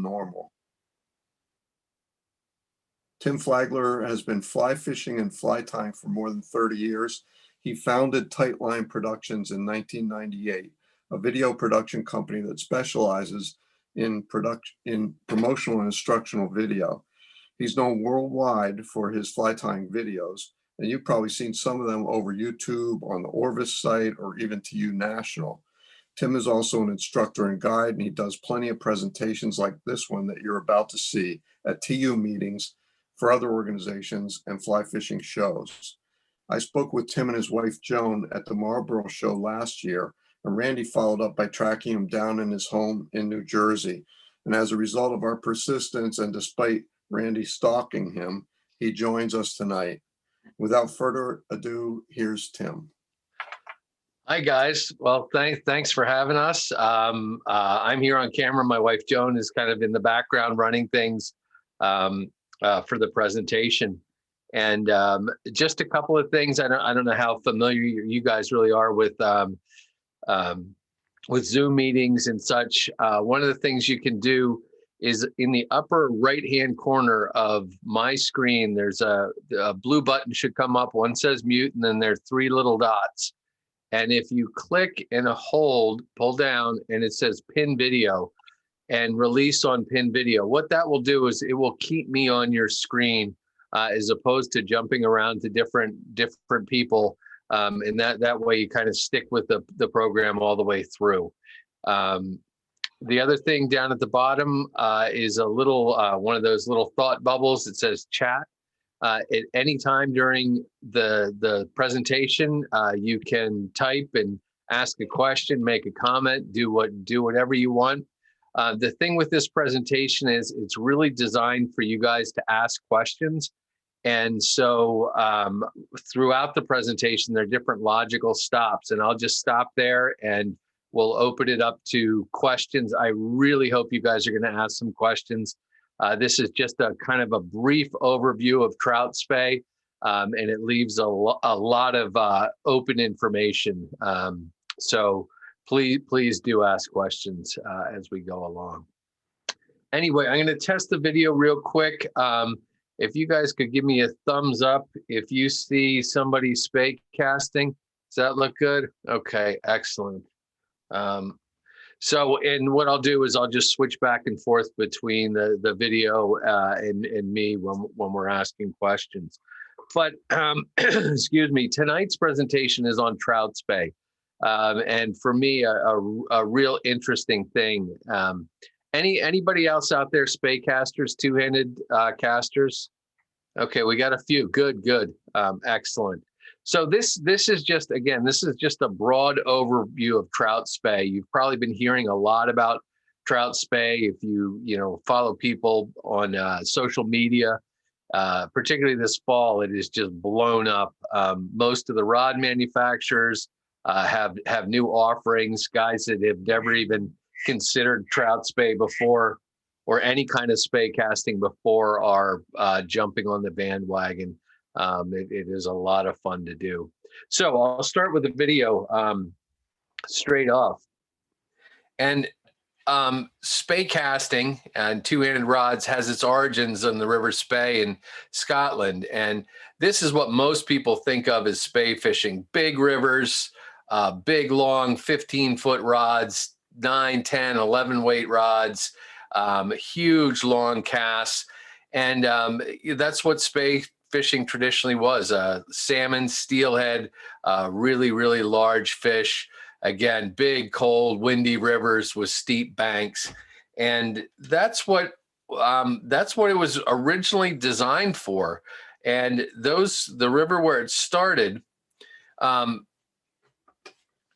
normal. Tim Flagler has been fly fishing and fly tying for more than 30 years. He founded Tightline Productions in 1998, a video production company that specializes in promotional and instructional video. He's known worldwide for his fly tying videos, and you've probably seen some of them over YouTube, on the Orvis site, or even TU National. Tim is also an instructor and guide, and he does plenty of presentations like this one that you're about to see at TU meetings for other organizations and fly fishing shows. I spoke with Tim and his wife Joan at the Marlboro show last year, and Randy followed up by tracking him down in his home in New Jersey. And as a result of our persistence, and despite Randy stalking him, he joins us tonight. Without further ado, here's Tim. Hi guys. Well, thanks for having us. I'm here on camera. My wife Joan is kind of in the background running things for the presentation. And just a couple of things. I don't know how familiar you guys really are with Zoom meetings and such. One of the things you can do is in the upper right-hand corner of my screen, there's a blue button should come up. One says mute, and then there are 3 little dots. And if you click and hold, pull down, and it says pin video and release on pin video, what that will do is it will keep me on your screen as opposed to jumping around to different people. And that way you kind of stick with the program all the way through. The other thing down at the bottom is a little one of those little thought bubbles that says chat. At any time during the presentation, you can type and ask a question, make a comment, do whatever you want. The thing with this presentation is it's really designed for you guys to ask questions. And so throughout the presentation, there are different logical stops, and I'll just stop there and we'll open it up to questions. I really hope you guys are going to ask some questions. This is just a kind of a brief overview of trout spey, and it leaves a lot of open information. So please do ask questions as we go along. Anyway, I'm going to test the video real quick. If you guys could give me a thumbs up if you see somebody spey casting. Does that look good? Okay, excellent. So, and what I'll do is I'll just switch back and forth between the video and me when we're asking questions. But excuse me, tonight's presentation is on trout spey. And for me, a real interesting thing. Anybody else out there spey casters, two-handed casters? Okay, we got a few. Good. Excellent. So this is just, again, this is just a broad overview of trout spey. You've probably been hearing a lot about trout spey if you follow people on social media. Particularly this fall, it is just blown up. Most of the rod manufacturers have new offerings. Guys that have never even considered trout spey before, or any kind of spey casting before, are jumping on the bandwagon. It is a lot of fun to do. So I'll start with the video straight off. And spey casting and two-handed rods has its origins in the River Spey in Scotland. And this is what most people think of as spey fishing. Big rivers, big, long 15-foot rods, 9, 10, 11 weight rods, huge, long casts. And that's what spey fishing traditionally was. Salmon, steelhead, really, really large fish. Again, big, cold, windy rivers with steep banks. And that's what it was originally designed for. And the river where it started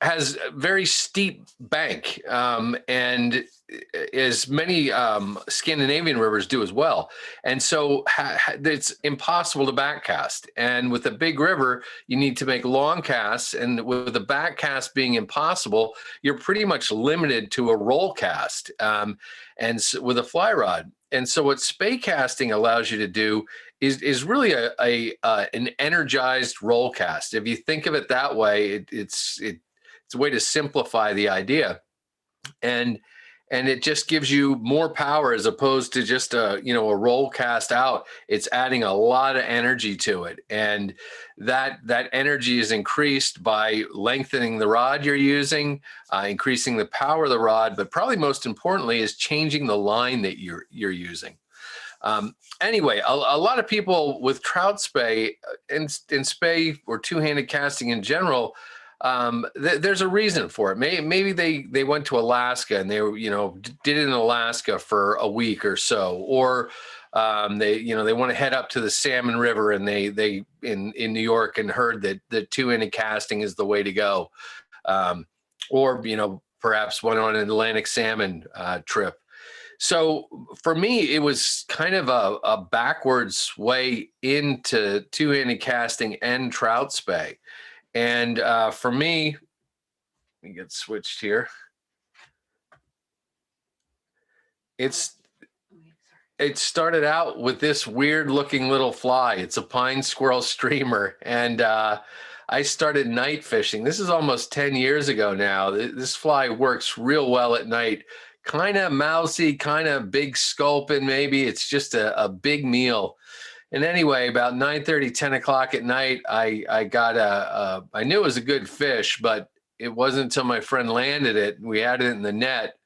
has a very steep bank, and as many Scandinavian rivers do as well. And so it's impossible to backcast. And with a big river, you need to make long casts. And with the backcast being impossible, you're pretty much limited to a roll cast and so, with a fly rod. And so what spey casting allows you to do is really an energized roll cast. If you think of it that way, it's a way to simplify the idea. And and it just gives you more power as opposed to just a roll cast out. It's adding a lot of energy to it, and that energy is increased by lengthening the rod you're using, increasing the power of the rod, but probably most importantly is changing the line that you're using. Anyway, a lot of people with trout spey and spey or two-handed casting in general, there's a reason for it. Maybe they went to Alaska and they did it in Alaska for a week or so, or they want to head up to the Salmon River and they in New York and heard that the two-handed casting is the way to go, or perhaps went on an Atlantic salmon trip. So for me, it was kind of a backwards way into two-handed casting and trout spey. And for me, let me get switched here. It started out with this weird looking little fly. It's a pine squirrel streamer. And I started night fishing. This is almost 10 years ago now. This fly works real well at night. Kind of mousy, kind of big sculpin maybe. It's just a big meal. And anyway, about 9:30, 10 o'clock at night, I got I knew it was a good fish, but it wasn't until my friend landed it. We had it in the net.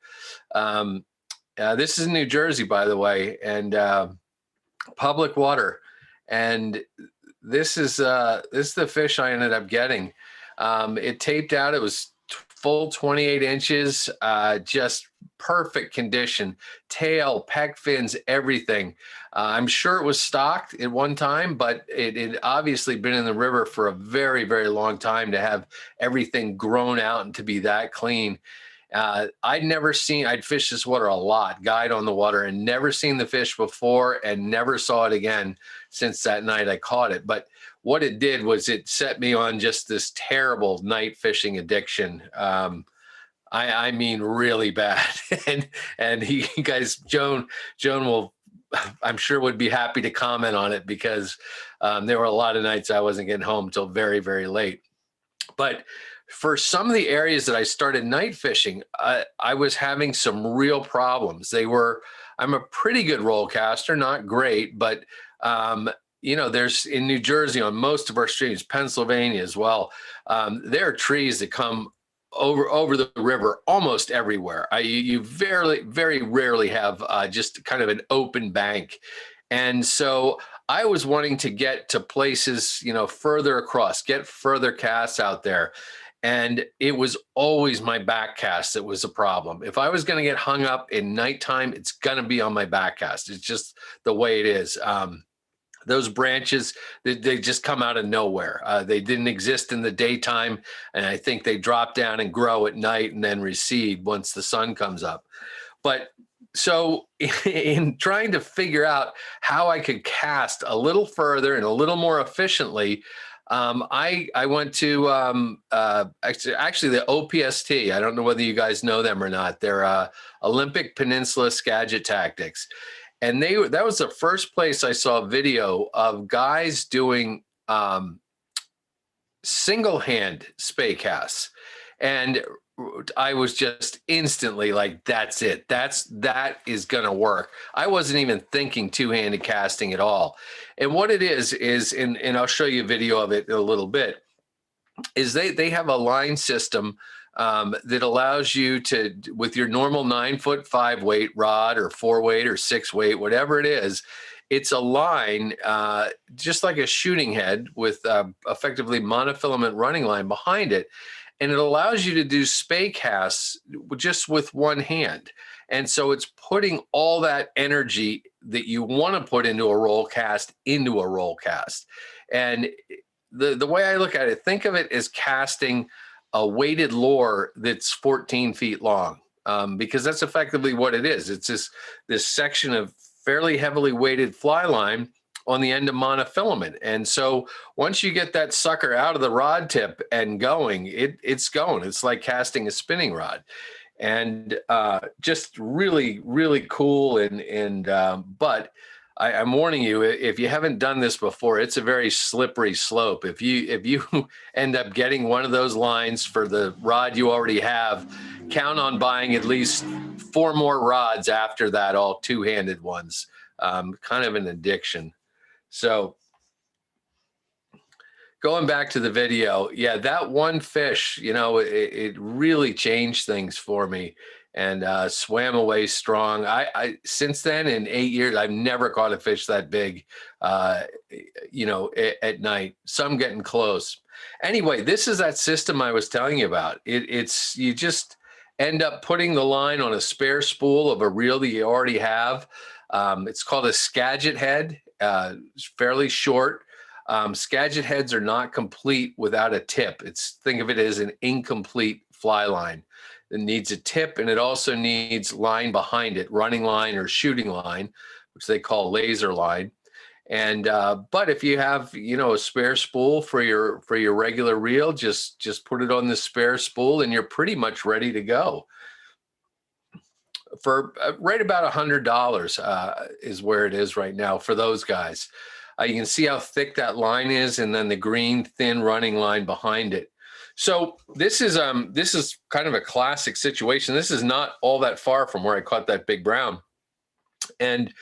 This is in New Jersey, by the way, and public water. And this is the fish I ended up getting. It taped out. It was full 28 inches, just perfect condition, tail, pec fins, everything. I'm sure it was stocked at one time, but it had obviously been in the river for a very, very long time to have everything grown out and to be that clean. I'd fished this water a lot, guide on the water, and never seen the fish before and never saw it again since that night I caught it. But what it did was it set me on just this terrible night fishing addiction. I mean, really bad. and you guys, Joan will, I'm sure, would be happy to comment on it, because there were a lot of nights I wasn't getting home till very, very late. But for some of the areas that I started night fishing, I was having some real problems. I'm a pretty good roll caster, not great, but there's in New Jersey on most of our streams, Pennsylvania as well. There are trees that come over the river almost everywhere. You very rarely have just kind of an open bank. And so I was wanting to get to places, further across, get further casts out there. And it was always my back cast that was a problem. If I was going to get hung up in nighttime, it's going to be on my back cast. It's just the way it is. Those branches, they just come out of nowhere. They didn't exist in the daytime, and I think they drop down and grow at night and then recede once the sun comes up. But so in trying to figure out how I could cast a little further and a little more efficiently, I went to actually the OPST. I don't know whether you guys know them or not. They're Olympic Peninsula Skagit Tactics. And that was the first place I saw a video of guys doing single hand spey casts. And I was just instantly like, that's it. That is going to work. I wasn't even thinking two-handed casting at all. And what it is, and I'll show you a video of it in a little bit, is they have a line system that allows you to, with your normal 9'5" weight rod or 4 weight or 6 weight, whatever it is, it's a line just like a shooting head with effectively monofilament running line behind it. And it allows you to do spey casts just with one hand. And so it's putting all that energy that you want to put into a roll cast into a roll cast. And the way I look at it, think of it as casting a weighted lure that's 14 feet long, because that's effectively what it is. It's this section of fairly heavily weighted fly line on the end of monofilament. And so once you get that sucker out of the rod tip and going, it's going. It's like casting a spinning rod. And just really, really cool. But I'm warning you, if you haven't done this before, it's a very slippery slope. If you end up getting one of those lines for the rod you already have, count on buying at least 4 more rods after that, all two-handed ones. Kind of an addiction. So going back to the video, yeah, that one fish, it really changed things for me, and swam away strong. I since then, in 8 years, I've never caught a fish that big, at night. Some getting close. Anyway, this is that system I was telling you about. It's you just end up putting the line on a spare spool of a reel that you already have. It's called a Skagit head. It's fairly short. Skagit heads are not complete without a tip. Think of it as an incomplete fly line. It needs a tip, and it also needs line behind it, running line or shooting line, which they call laser line. And but if you have a spare spool for your regular reel, just put it on the spare spool, and you're pretty much ready to go. For right about $100 is where it is right now for those guys. You can see how thick that line is, and then the green thin running line behind it. So this is kind of a classic situation. This is not all that far from where I caught that big brown, and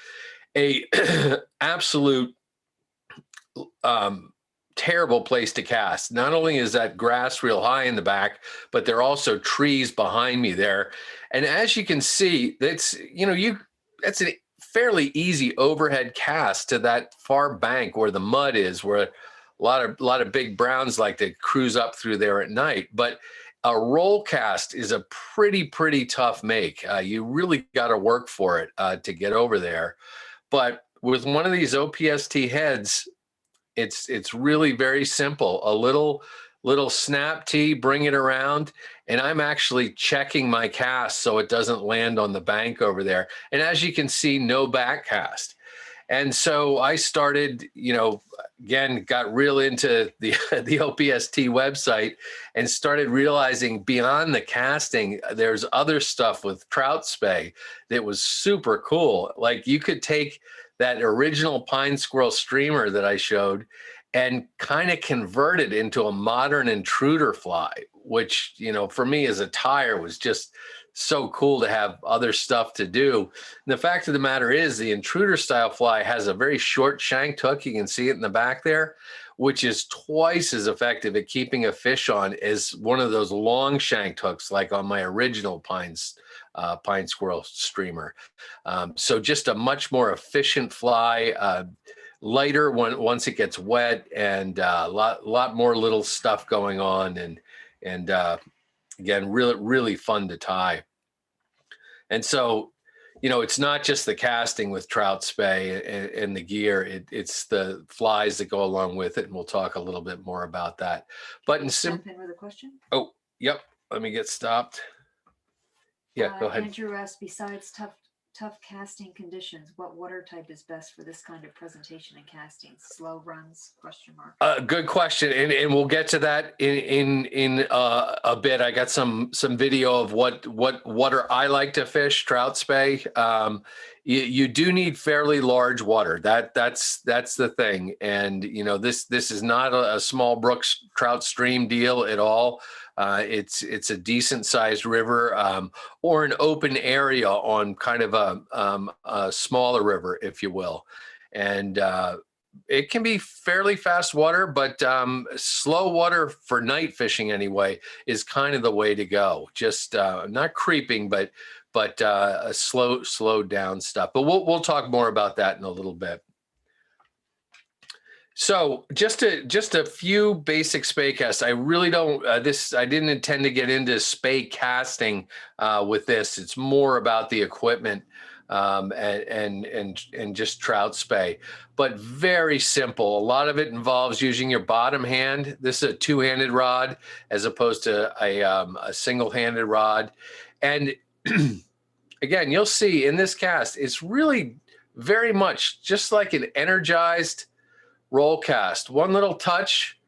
a absolute terrible place to cast. Not only is that grass real high in the back, but there are also trees behind me there. And as you can see, that's a fairly easy overhead cast to that far bank where the mud is, where a lot of big browns like to cruise up through there at night. But a roll cast is a pretty tough make. You really got to work for it to get over there. But with one of these OPST heads, it's really very simple. A little snap tee, bring it around, and I'm actually checking my cast so it doesn't land on the bank over there. And as you can see, no back cast. And so I started, again, got real into the OPST website and started realizing beyond the casting, there's other stuff with Trout Spey that was super cool. Like, you could take that original pine squirrel streamer that I showed and kind of convert it into a modern intruder fly, which, for me as a tyer was just so cool to have other stuff to do. And the fact of the matter is, the intruder style fly has a very short shanked hook. You can see it in the back there, which is twice as effective at keeping a fish on as one of those long shanked hooks, like on my original pine squirrel streamer. So just a much more efficient fly, lighter once it gets wet, and a lot more little stuff going on, and again, really fun to tie. And so, it's not just the casting with Trout Spey and the gear, it's the flies that go along with it, and we'll talk a little bit more about that. But Jump in with a question. Oh, yep, let me get stopped. Yeah, go ahead. Andrew asked, besides tough casting conditions, what water type is best for this kind of presentation and casting? Slow runs? ? Good question, and we'll get to that in a bit. I got some video of what water I like to fish Trout Spey. You do need fairly large water. That's the thing, and this is not a small brook trout stream deal at all. It's a decent sized river, or an open area on kind of a smaller river, if you will. And it can be fairly fast water, but slow water for night fishing anyway is kind of the way to go. Just not creeping, but a slow down stuff. But we'll talk more about that in a little bit. So just a few basic Spey casts. I really don't, I didn't intend to get into Spey casting with this. It's more about the equipment and just Trout Spey, but very simple. A lot of it involves using your bottom hand. This is a two-handed rod as opposed to a single-handed rod. And again, you'll see in this cast, it's really very much just like an energized roll cast. One little touch,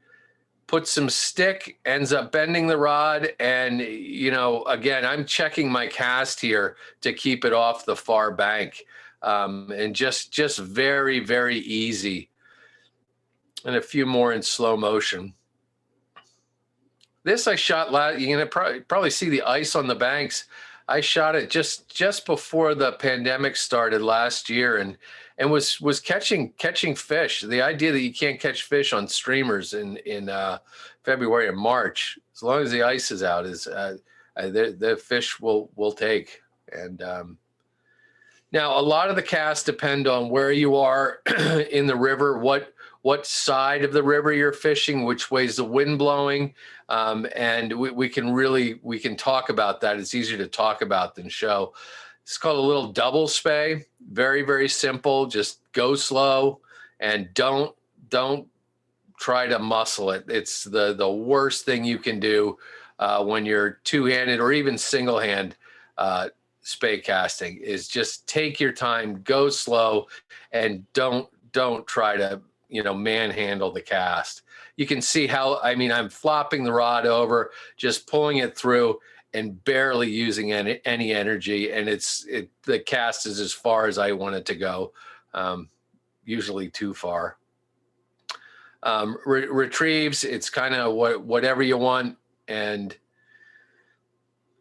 put some stick, ends up bending the rod, and again, I'm checking my cast here to keep it off the far bank. and just very, very easy. And a few more in slow motion. This I shot last. You're gonna probably see the ice on the banks. I shot it just before the pandemic started last year, and was catching fish. The idea that you can't catch fish on streamers in February or March, as long as the ice is out, is the fish will take. And now a lot of the casts depend on where you are in the river, what side of the river you're fishing, which way's the wind blowing. And we can talk about that. It's easier to talk about than show. It's called a little double spey. Very, very simple. Just go slow and don't try to muscle it. It's the worst thing you can do when you're two-handed or even single-hand spey casting, is just take your time, go slow, and don't try to manhandle the cast. You can see how, I'm flopping the rod over, just pulling it through and barely using any energy. And the cast is as far as I want it to go, usually too far. Retrieves, it's kind of whatever you want. And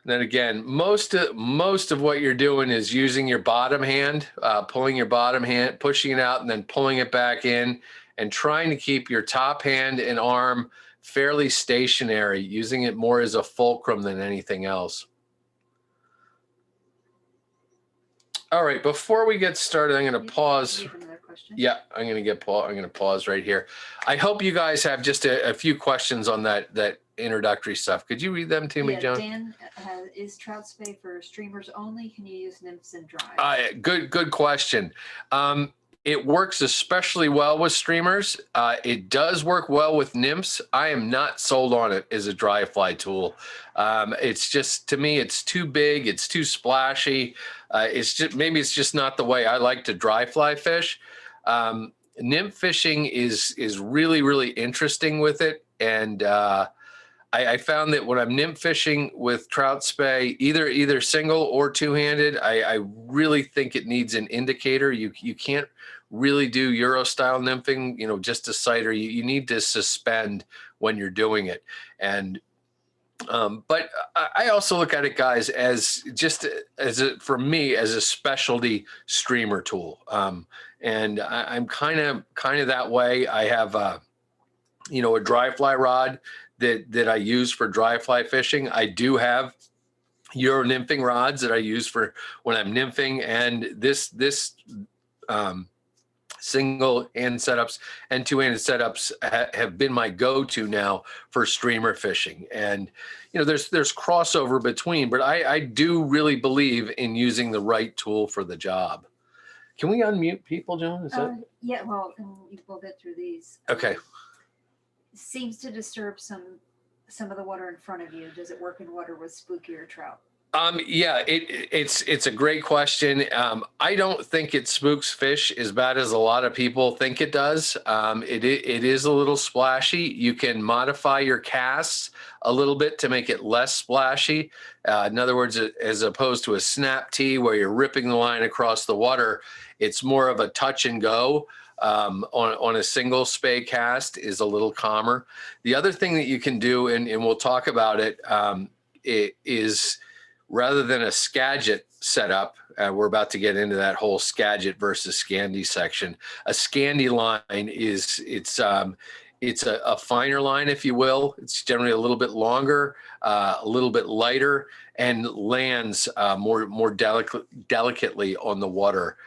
then again, most of what you're doing is using your bottom hand, pulling your bottom hand, pushing it out, and then pulling it back in, and trying to keep your top hand and arm fairly stationary, using it more as a fulcrum than anything else. All right, before we get started, I'm going to pause. You have another question? Yeah, I'm going to pause right here. I hope you guys have just a few questions on that introductory stuff. Could you read them to me, John? Dan, is trout spey for streamers only? Can you use nymphs and dries? Good question. It works especially well with streamers. It does work well with nymphs. I am not sold on it as a dry fly tool. It's just, to me, it's too big. It's too splashy. Maybe it's just not the way I like to dry fly fish. Nymph fishing is really, really interesting with it. And I found that when I'm nymph fishing with trout spey, either single or two-handed, I really think it needs an indicator. You can't really do Euro style nymphing, just a sight, or you need to suspend when you're doing it. And but I also look at it, guys, as for me as a specialty streamer tool. And I'm kind of that way. I have a dry fly rod that I use for dry fly fishing. I do have Euro nymphing rods that I use for when I'm nymphing, and this single hand setups and two-handed setups have been my go-to now for streamer fishing. And there's crossover between, but I do really believe in using the right tool for the job. Can we unmute people, John? Is that... Yeah, well, we'll get through these. Okay. Seems to disturb some of the water in front of you. Does it work in water with spookier trout? Yeah, it's a great question. I don't think it spooks fish as bad as a lot of people think it does. It is a little splashy. You can modify your casts a little bit to make it less splashy. In other words, as opposed to a snap tee where you're ripping the line across the water, it's more of a touch and go. On a single spey cast is a little calmer. The other thing that you can do, and we'll talk about it, is rather than a Skagit setup, we're about to get into that whole Skagit versus Scandi section. A Scandi line it's a finer line, if you will. It's generally a little bit longer, a little bit lighter, and lands more delicately on the water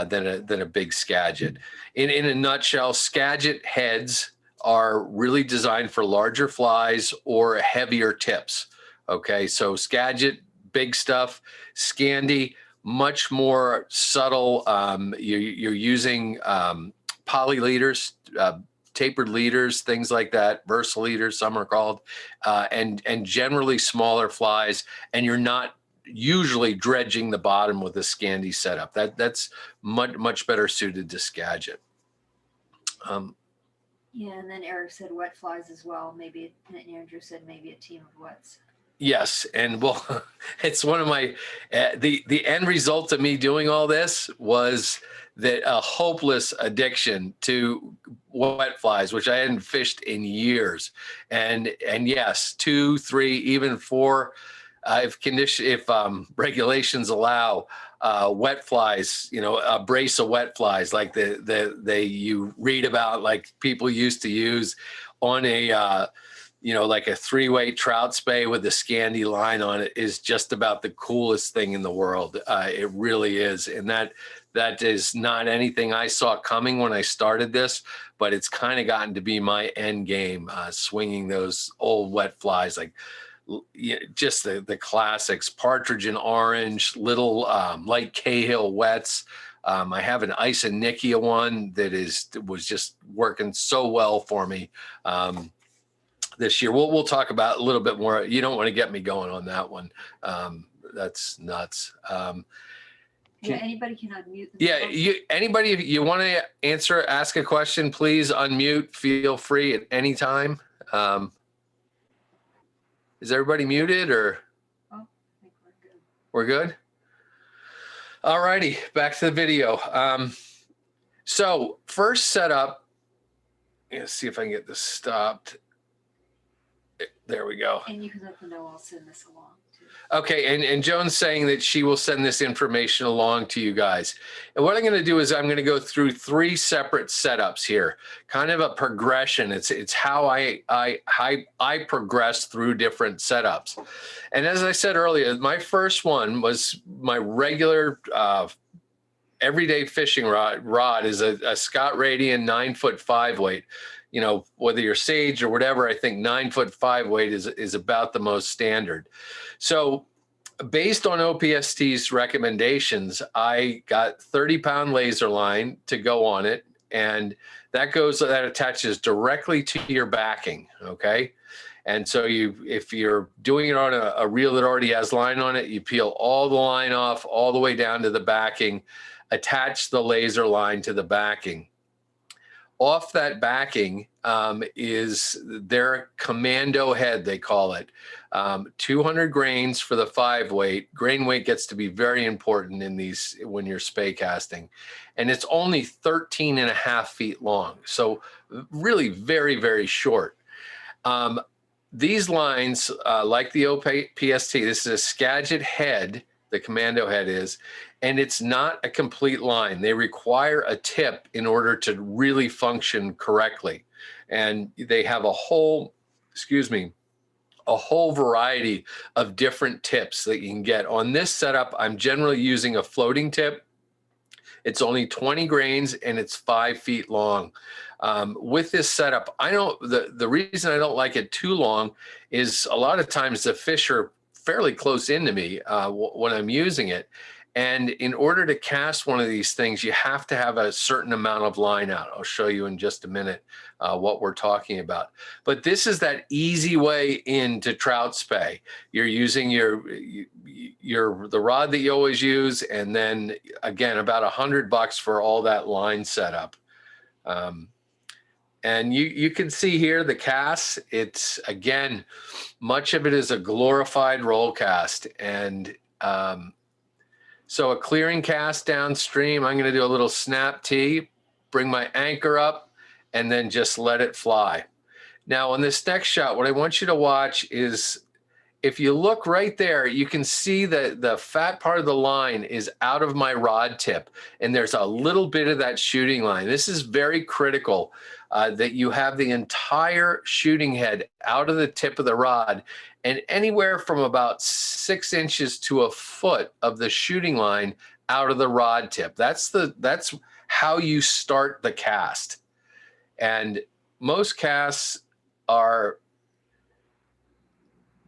than a big Skagit. In a nutshell, Skagit heads are really designed for larger flies or heavier tips. Okay, so Skagit, big stuff. Scandi, much more subtle. You're using poly leaders, tapered leaders, things like that, Versa leaders, some are called, and generally smaller flies, and you're not usually dredging the bottom with a Scandi setup. That's much better suited to Skagit. Yeah, and then Eric said wet flies as well. Maybe, and Andrew said maybe a team of wets. Yes, and well, it's one of my the end result of me doing all this was that a hopeless addiction to wet flies, which I hadn't fished in years, and yes, 2, 3, even 4, if regulations allow, wet flies, you know, a brace of wet flies like you read about, like people used to use on a you know, like a 3-way trout spey with a Scandi line on it is just about the coolest thing in the world. It really is. And that is not anything I saw coming when I started this, but it's kind of gotten to be my end game, swinging those old wet flies, like just the classics, partridge and orange, little light Cahill wets. I have an Isonychia one that was just working so well for me. This year. We'll talk about a little bit more. You don't want to get me going on that one. That's nuts. Yeah, anybody can unmute. Yeah, anybody, if you want to ask a question, please unmute. Feel free at any time. Is everybody muted or? Oh, I think we're good. We're good? All righty, back to the video. So first setup, let's see if I can get this stopped. There we go. And you can let them know I'll send this along too. Okay, and Joan's saying that she will send this information along to you guys. And what I'm going to do is I'm going to go through 3 separate setups here, kind of a progression. It's how I progress through different setups. And as I said earlier, my first one was my regular everyday fishing rod is a Scott Radian 9-foot 5-weight. You know, whether you're Sage or whatever, I think 9-foot 5-weight is about the most standard. So based on OPST's recommendations, I got 30-pound laser line to go on it. And that attaches directly to your backing. Okay. And so if you're doing it on a reel that already has line on it, you peel all the line off all the way down to the backing, attach the laser line to the backing. Off that backing is their commando head, they call it. 200 grains for the 5-weight. Grain weight gets to be very important in these when you're spey casting. And it's only 13.5 feet long. So really very, very short. These lines, like the OPST, this is a Skagit head, the commando head is, and it's not a complete line. They require a tip in order to really function correctly. And they have a whole variety of different tips that you can get. On this setup, I'm generally using a floating tip. It's only 20 grains and it's 5 feet long. With this setup, the reason I don't like it too long is a lot of times the fish are fairly close into me when I'm using it. And in order to cast one of these things, you have to have a certain amount of line out. I'll show you in just a minute what we're talking about. But this is that easy way into trout spey. You're using the rod that you always use, and then again about $100 for all that line setup. And you can see here the cast. It's again, much of it is a glorified roll cast, and so a clearing cast downstream, I'm going to do a little snap tee, bring my anchor up, and then just let it fly. Now on this next shot, what I want you to watch is, if you look right there, you can see that the fat part of the line is out of my rod tip, and there's a little bit of that shooting line. This is very critical, that you have the entire shooting head out of the tip of the rod, and anywhere from about 6 inches to a foot of the shooting line out of the rod tip. That's how you start the cast. And most casts are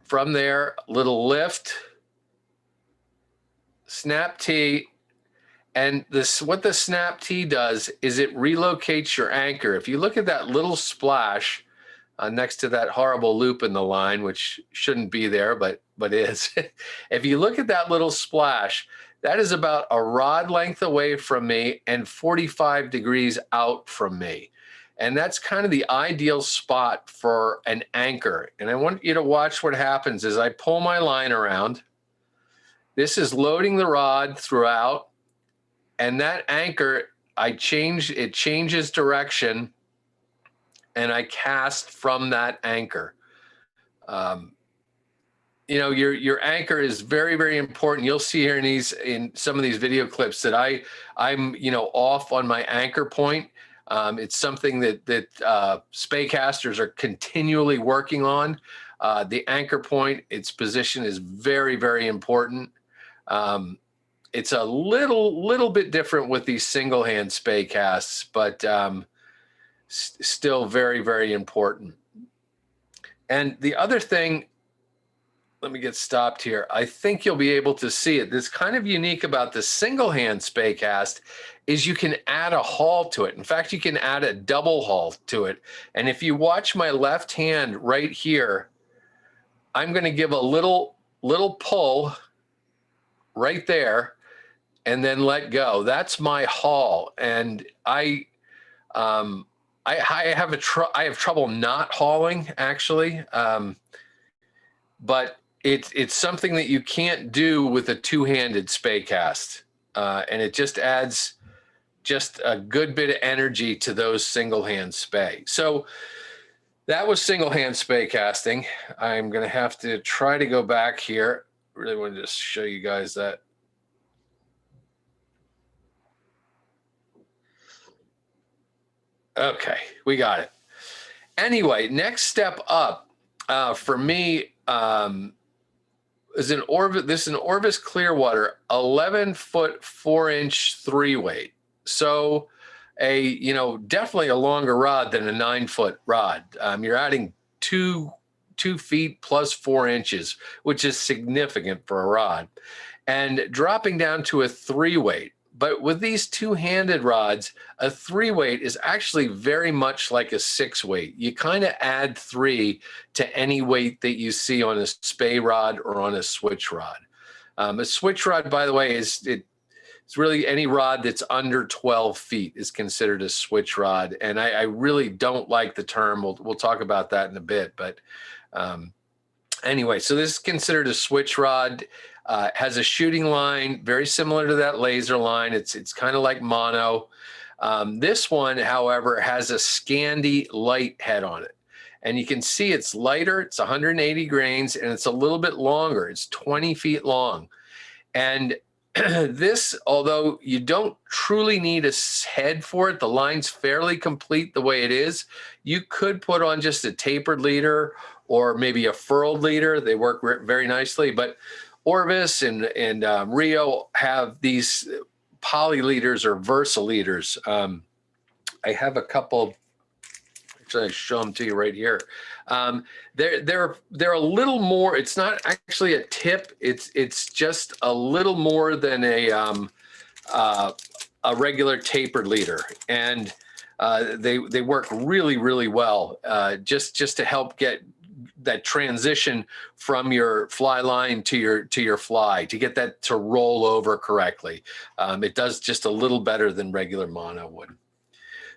from there, little lift, snap tee, and what the snap tee does is it relocates your anchor. If you look at that little splash next to that horrible loop in the line, which shouldn't be there, but is. If you look at that little splash, that is about a rod length away from me and 45 degrees out from me. And that's kind of the ideal spot for an anchor. And I want you to watch what happens as I pull my line around. This is loading the rod throughout. And that anchor, it changes direction, and I cast from that anchor. You know, your anchor is very, very important. You'll see here in some of these video clips that I'm off on my anchor point. It's something that Spey casters are continually working on. The anchor point, its position is very, very important. It's a little bit different with these single hand Spey casts, but still very, very important. And the other thing, let me get stopped here. I think you'll be able to see it. That's kind of unique about the single hand Spey cast is you can add a haul to it. In fact, you can add a double haul to it. And if you watch my left hand right here, I'm going to give a little pull right there and then let go. That's my haul. And I have trouble not hauling, actually. But it's something that you can't do with a two-handed Spey cast. And it just adds just a good bit of energy to those single hand Spey. So that was single hand Spey casting. I'm going to have to try to go back here. Really want to just show you guys that. Okay, we got it. Anyway, next step up for me is an Orvis. This is an Orvis Clearwater 11-foot 4-inch 3-weight. So definitely a longer rod than a 9-foot rod. You're adding two feet plus 4 inches, which is significant for a rod, and dropping down to a 3-weight. But with these two-handed rods, a 3-weight is actually very much like a 6-weight. You kind of add 3 to any weight that you see on a Spey rod or on a switch rod. A switch rod, by the way, it's really any rod that's under 12 feet is considered a switch rod. And I really don't like the term. We'll talk about that in a bit. But anyway, so this is considered a switch rod. Has a shooting line very similar to that laser line. It's kind of like mono. This one, however, has a Scandi light head on it. And you can see it's lighter. It's 180 grains, and it's a little bit longer. It's 20 feet long. And this, although you don't truly need a head for it, the line's fairly complete the way it is. You could put on just a tapered leader or maybe a furled leader. They work very nicely. But Orvis and Rio have these poly leaders or Versa leaders. I have a couple. Actually, I'll show them to you right here. They're a little more. It's not actually a tip. It's just a little more than a regular tapered leader, and they work really, really well. Just to help get that transition from your fly line to your fly, to get that to roll over correctly. It does just a little better than regular mono would.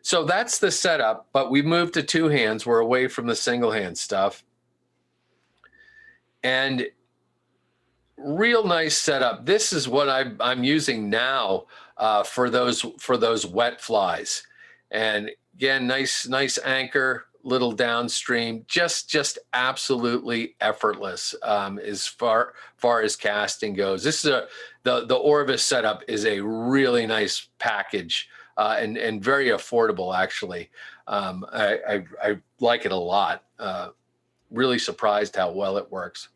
So that's the setup, but we moved to two hands. We're away from the single hand stuff. And real nice setup. This is what I'm using now for those wet flies. And again, nice anchor, little downstream, just absolutely effortless as far as casting goes. This is the Orvis setup is a really nice package and very affordable, actually. I like it a lot. Really surprised how well it works.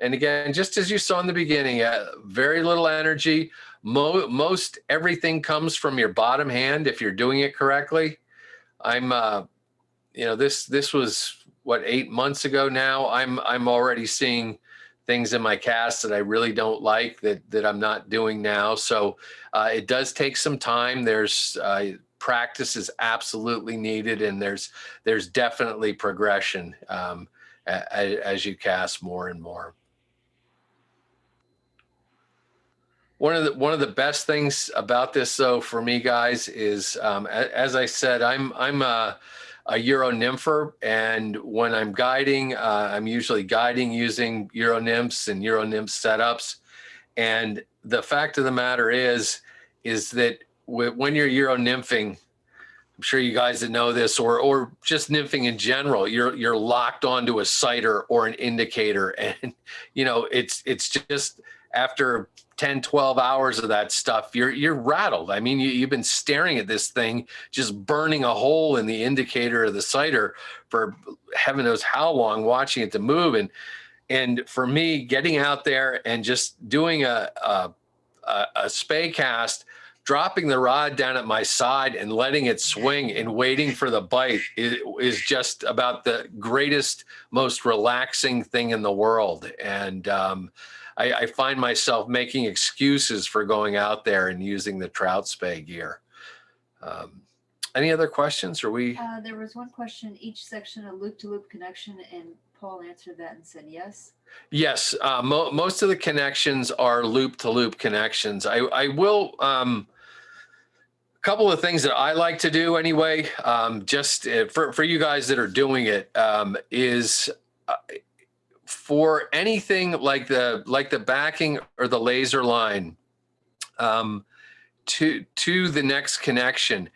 And again, just as you saw in the beginning, very little energy. Most everything comes from your bottom hand if you're doing it correctly. This was what, 8 months ago now. I'm already seeing things in my cast that I really don't like that I'm not doing now. So it does take some time. There's practice is absolutely needed, and there's definitely progression as you cast more and more. One of the best things about this, though, for me, guys, is as I said, I'm a Euro nympher, and when I'm guiding, I'm usually guiding using Euro nymphs and Euro nymph setups. And the fact of the matter is that when you're Euro nymphing, I'm sure you guys that know this, or just nymphing in general, you're locked onto a sighter or an indicator, and it's just after 10, 12 hours of that stuff, you're rattled. I mean, you've been staring at this thing, just burning a hole in the indicator of the sighter for heaven knows how long, watching it to move. And for me, getting out there and just doing a Spey cast, dropping the rod down at my side and letting it swing and waiting for the bite is just about the greatest, most relaxing thing in the world. And I find myself making excuses for going out there and using the Trout Spey gear. Any other questions? Or we? There was one question, each section a loop-to-loop connection, and Paul answered that and said yes. Yes, most of the connections are loop-to-loop connections. I will, a couple of things that I like to do anyway, just for you guys that are doing it, is for anything like the backing or the laser line to the next connection,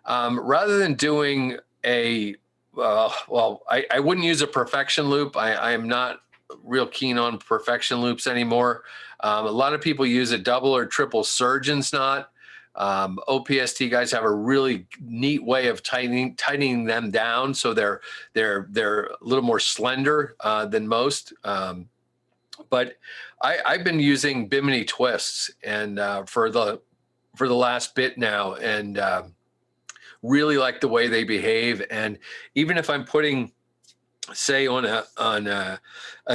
rather than doing I wouldn't use a perfection loop. I am not real keen on perfection loops anymore. A lot of people use a double or triple surgeon's knot. OPST guys have a really neat way of tightening them down, so they're a little more slender than most. But I've been using Bimini twists and for the last bit now, and really like the way they behave. And even if I'm putting, say, on a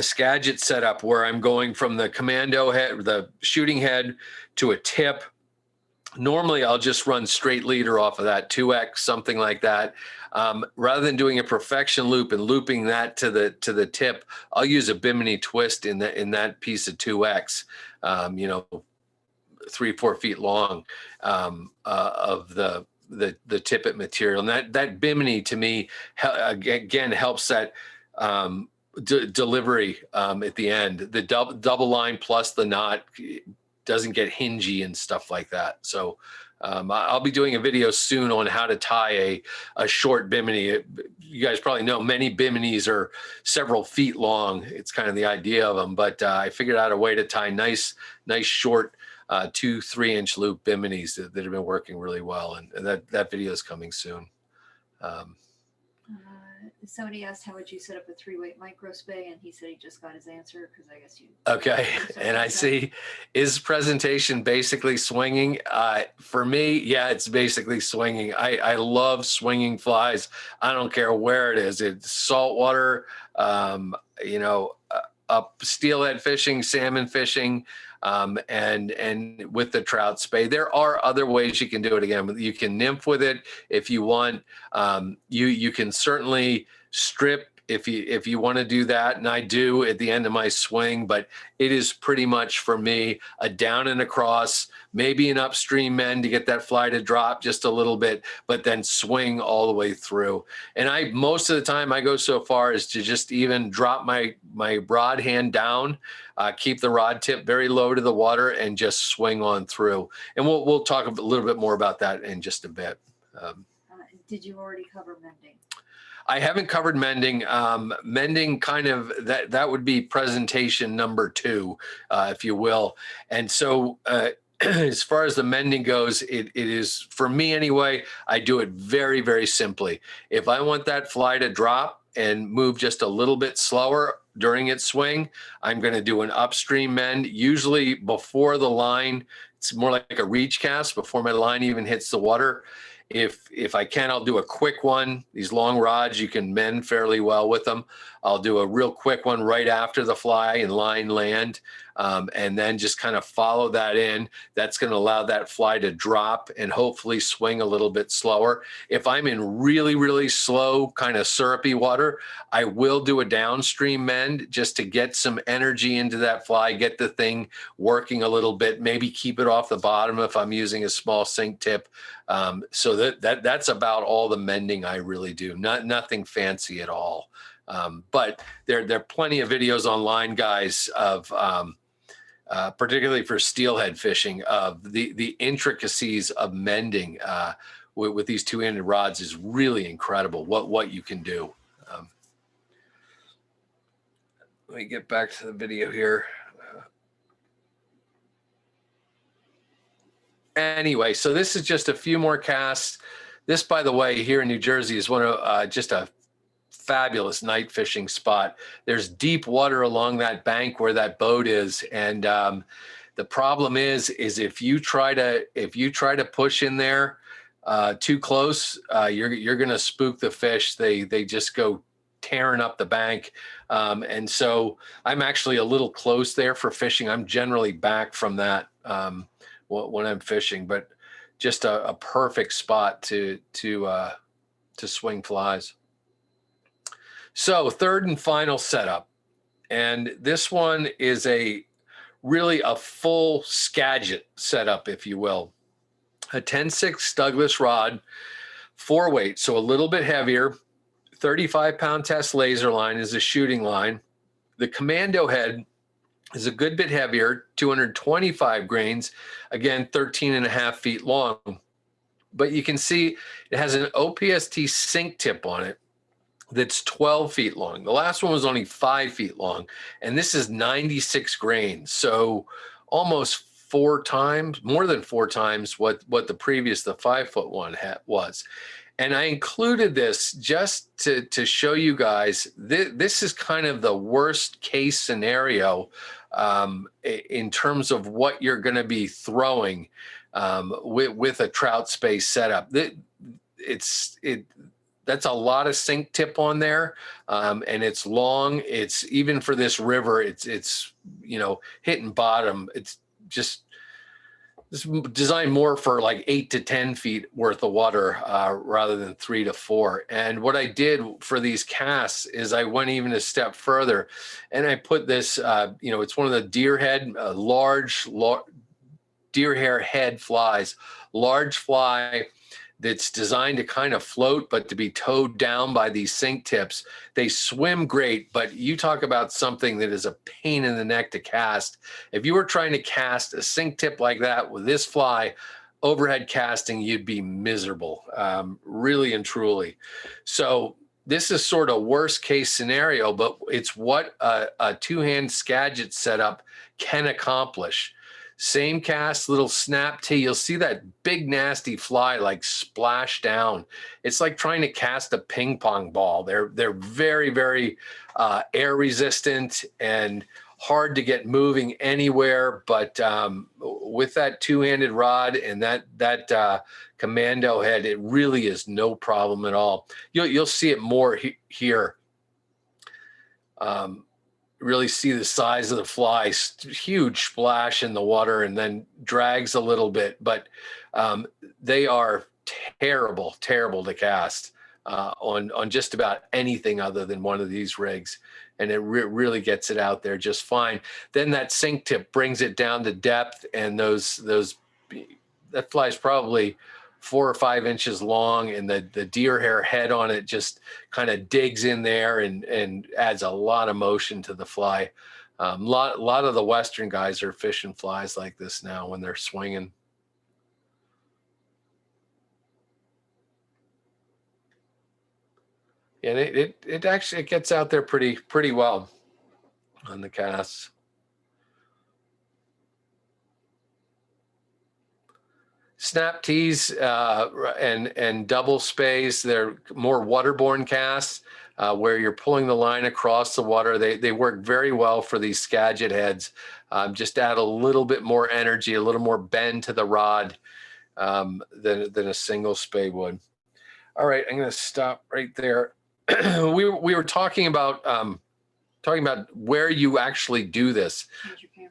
Skagit setup where I'm going from the commando head, the shooting head, to a tip, normally I'll just run straight leader off of that 2X, something like that. Rather than doing a perfection loop and looping that to the tip, I'll use a Bimini twist in that piece of 2X, 3-4 feet long, of the tippet material. And that Bimini to me again helps that delivery at the end. The double line plus the knot doesn't get hingy and stuff like that. So I'll be doing a video soon on how to tie a short Bimini. You guys probably know many Biminis are several feet long. It's kind of the idea of them, but I figured out a way to tie nice short 2-3 inch loop Biminis that have been working really well. And that video is coming soon. Somebody asked, how would you set up a 3-weight micro Spey? And he said he just got his answer, because I guess you. Okay. And I see, is presentation basically swinging? For me, yeah, it's basically swinging. I love swinging flies. I don't care where it is. It's saltwater, up steelhead fishing, salmon fishing, and with the Trout Spey. There are other ways you can do it. Again, you can nymph with it if you want. You can certainly strip if you want to do that, and I do at the end of my swing, but it is pretty much for me a down and across, maybe an upstream mend to get that fly to drop just a little bit, but then swing all the way through. And most of the time I go so far as to just even drop my rod hand down, keep the rod tip very low to the water, and just swing on through. And we'll talk a little bit more about that in just a bit. Did you already cover mending? I haven't covered mending. Mending kind of that would be presentation number 2, if you will. And so as far as the mending goes, it is, for me anyway, I do it very, very simply. If I want that fly to drop and move just a little bit slower during its swing, I'm going to do an upstream mend, usually before the line. It's more like a reach cast before my line even hits the water. If I can, I'll do a quick one. These long rods, you can mend fairly well with them. I'll do a real quick one right after the fly and line land, and then just kind of follow that in. That's going to allow that fly to drop and hopefully swing a little bit slower. If I'm in really, really slow, kind of syrupy water, I will do a downstream mend just to get some energy into that fly, get the thing working a little bit, maybe keep it off the bottom if I'm using a small sink tip. So that's about all the mending I really do. Nothing fancy at all. But there are plenty of videos online, guys, of particularly for steelhead fishing, of the intricacies of mending with these two-handed rods is really incredible. What you can do. Let me get back to the video here. Anyway, so this is just a few more casts. This, by the way, here in New Jersey is one of just a fabulous night fishing spot. There's deep water along that bank where that boat is, and the problem is if you try to push in there too close, you're going to spook the fish. They just go tearing up the bank, and so I'm actually a little close there for fishing. I'm generally back from that when I'm fishing, but just a perfect spot to swing flies. So third and final setup, and this one is really a full Skagit setup, if you will. A 10-6 Douglas rod, 4-weight, so a little bit heavier. 35-pound test laser line is a shooting line. The commando head is a good bit heavier, 225 grains, again, 13.5 feet long. But you can see it has an OPST sink tip on it that's 12 feet long. The last one was only 5 feet long, and this is 96 grains. So almost more than four times what the previous, the 5-foot one was. And I included this just to show you guys, this is kind of the worst case scenario in terms of what you're going to be throwing with a trout Spey setup. That's a lot of sink tip on there, and it's long. It's even for this river, it's hitting bottom. It's just designed more for like 8 to 10 feet worth of water rather than 3 to 4. And what I did for these casts is I went even a step further, and I put this, it's one of the deer head, large deer hair head flies, large fly that's designed to kind of float, but to be towed down by these sink tips. They swim great, but you talk about something that is a pain in the neck to cast. If you were trying to cast a sink tip like that with this fly, overhead casting, you'd be miserable, really and truly. So this is sort of worst case scenario, but it's what a two-hand Skagit setup can accomplish. Same cast, little snap tee. You'll see that big nasty fly like splash down. It's like trying to cast a ping pong ball. They're very, very air resistant and hard to get moving anywhere. But with that two-handed rod and that commando head, it really is no problem at all. You'll see it more here. Really see the size of the fly, huge splash in the water and then drags a little bit, but they are terrible to cast on just about anything other than one of these rigs. And it really gets it out there just fine. Then that sink tip brings it down to depth, and that fly's probably 4 or 5 inches long, and the deer hair head on it just kind of digs in there and adds a lot of motion to the fly. A lot of the Western guys are fishing flies like this now when they're swinging. And it actually gets out there pretty well on the casts. Snap tees and double Speys, they're more waterborne casts where you're pulling the line across the water. They work very well for these Skagit heads. Just add a little bit more energy, a little more bend to the rod, than a single spey would. All right, I'm going to stop right there. we were talking about where you actually do this. Change your camera.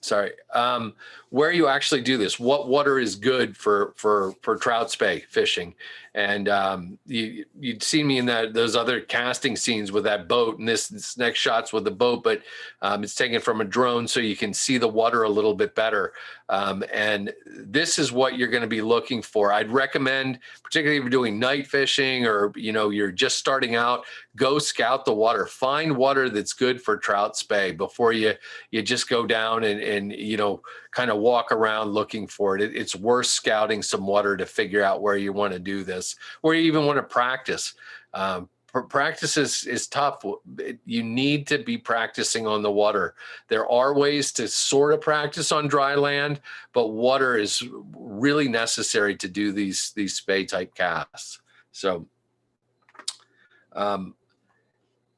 Sorry, where you actually do this. What water is good for trout spey fishing? And you'd seen me in those other casting scenes with that boat, and this next shot's with the boat, but it's taken from a drone so you can see the water a little bit better. And this is what you're going to be looking for. I'd recommend, particularly if you're doing night fishing or you're just starting out, go scout the water. Find water that's good for trout spey before you just go down and kind of walk around looking for it. It's worth scouting some water to figure out where you want to do this, or you even want to practice. Practice is tough. You need to be practicing on the water. There are ways to sort of practice on dry land, but water is really necessary to do these spey type casts. So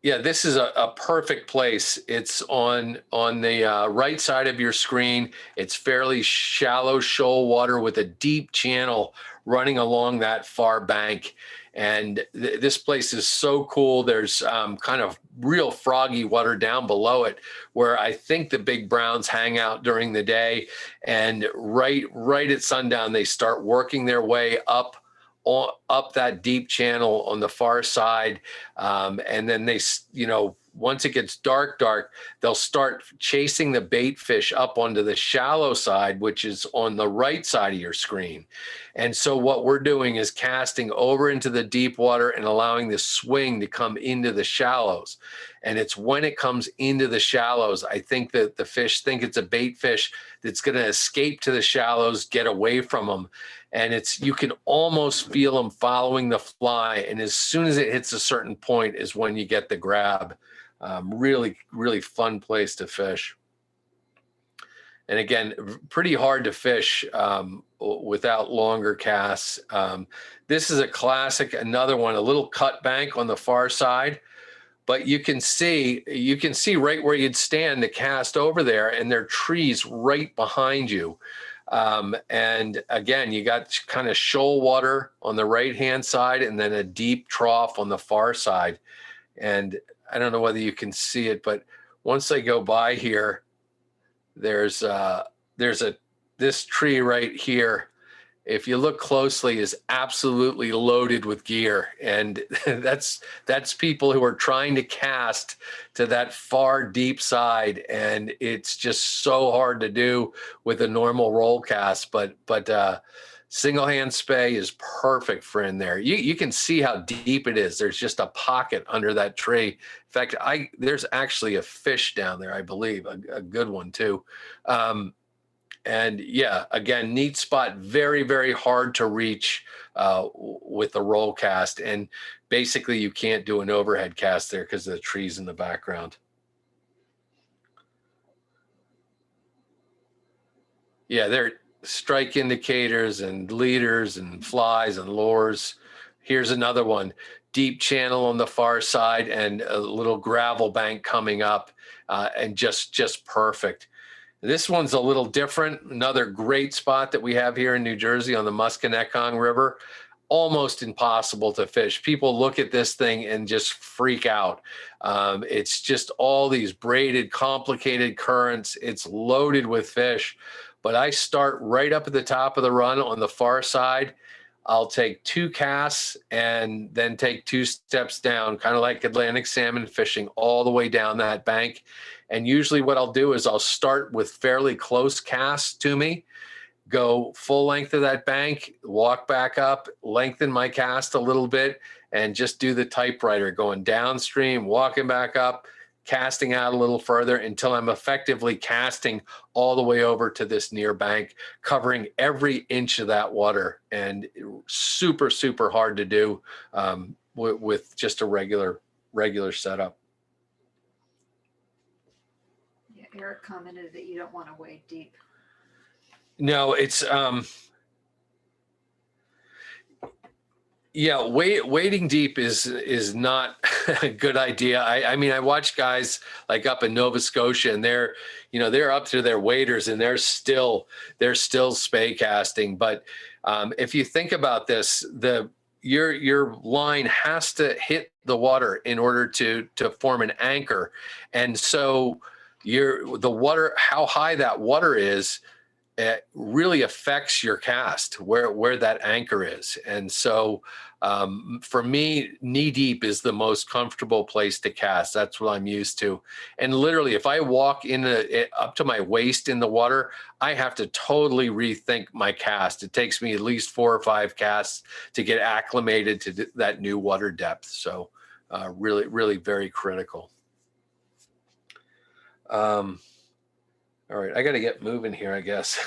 yeah, this is a perfect place. It's on the right side of your screen. It's fairly shallow shoal water with a deep channel running along that far bank. And this place is so cool. There's kind of real froggy water down below it, where I think the big browns hang out during the day. And right at sundown, they start working their way up that deep channel on the far side, and then they, once it gets dark, they'll start chasing the bait fish up onto the shallow side, which is on the right side of your screen. And so what we're doing is casting over into the deep water and allowing the swing to come into the shallows. And it's when it comes into the shallows, I think that the fish think it's a bait fish that's going to escape to the shallows, get away from them. And you can almost feel them following the fly. And as soon as it hits a certain point is when you get the grab. Really, really fun place to fish. And again, pretty hard to fish without longer casts. This is a classic, another one, a little cut bank on the far side. But you can see right where you'd stand to cast over there, and there are trees right behind you. And again, you got kind of shoal water on the right-hand side and then a deep trough on the far side. And I don't know whether you can see it, but once I go by here, there's this tree right here. If you look closely, is absolutely loaded with gear. And that's people who are trying to cast to that far deep side. And it's just so hard to do with a normal roll cast. But single hand spey is perfect for in there. You can see how deep it is. There's just a pocket under that tree. In fact, there's actually a fish down there, I believe, a good one too. And yeah, again, neat spot, very, very hard to reach with the roll cast. And basically you can't do an overhead cast there because of the trees in the background. Yeah, they're strike indicators and leaders and flies and lures. Here's another one, deep channel on the far side and a little gravel bank coming up and just perfect. This one's a little different. Another great spot that we have here in New Jersey on the Musconetcong River. Almost impossible to fish. People look at this thing and just freak out. It's just all these braided, complicated currents. It's loaded with fish. But I start right up at the top of the run on the far side. I'll take 2 casts and then take 2 steps down, kind of like Atlantic salmon fishing all the way down that bank. And usually what I'll do is I'll start with fairly close casts to me, go full length of that bank, walk back up, lengthen my cast a little bit, and just do the typewriter, going downstream, walking back up, casting out a little further until I'm effectively casting all the way over to this near bank, covering every inch of that water. And super, super hard to do with just a regular setup. Yeah, Eric commented that you don't want to wade deep. No, it's yeah, wading deep is not Good idea. I mean, I watch guys like up in Nova Scotia, and they're up to their waders, and they're still spey casting. But if you think about this, your line has to hit the water in order to form an anchor, and so the water, how high that water is, it really affects your cast, where that anchor is. And so for me, knee deep is the most comfortable place to cast. That's what I'm used to. And literally, if I walk up to my waist in the water, I have to totally rethink my cast. It takes me at least 4 or 5 casts to get acclimated to that new water depth. So really, really very critical. All right, I got to get moving here, I guess.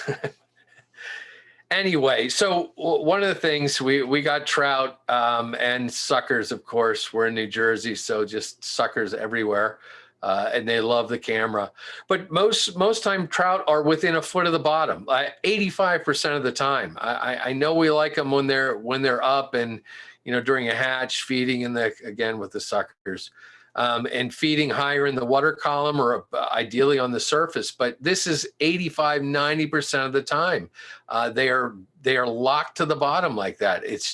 Anyway, so one of the things, we got trout and suckers, of course. We're in New Jersey, so just suckers everywhere, and they love the camera. But most time, trout are within a foot of the bottom. 85% of the time. I know we like them when they're up and during a hatch, feeding again with the suckers. And feeding higher in the water column or ideally on the surface. But this is 85, 90% of the time. They are locked to the bottom like that. It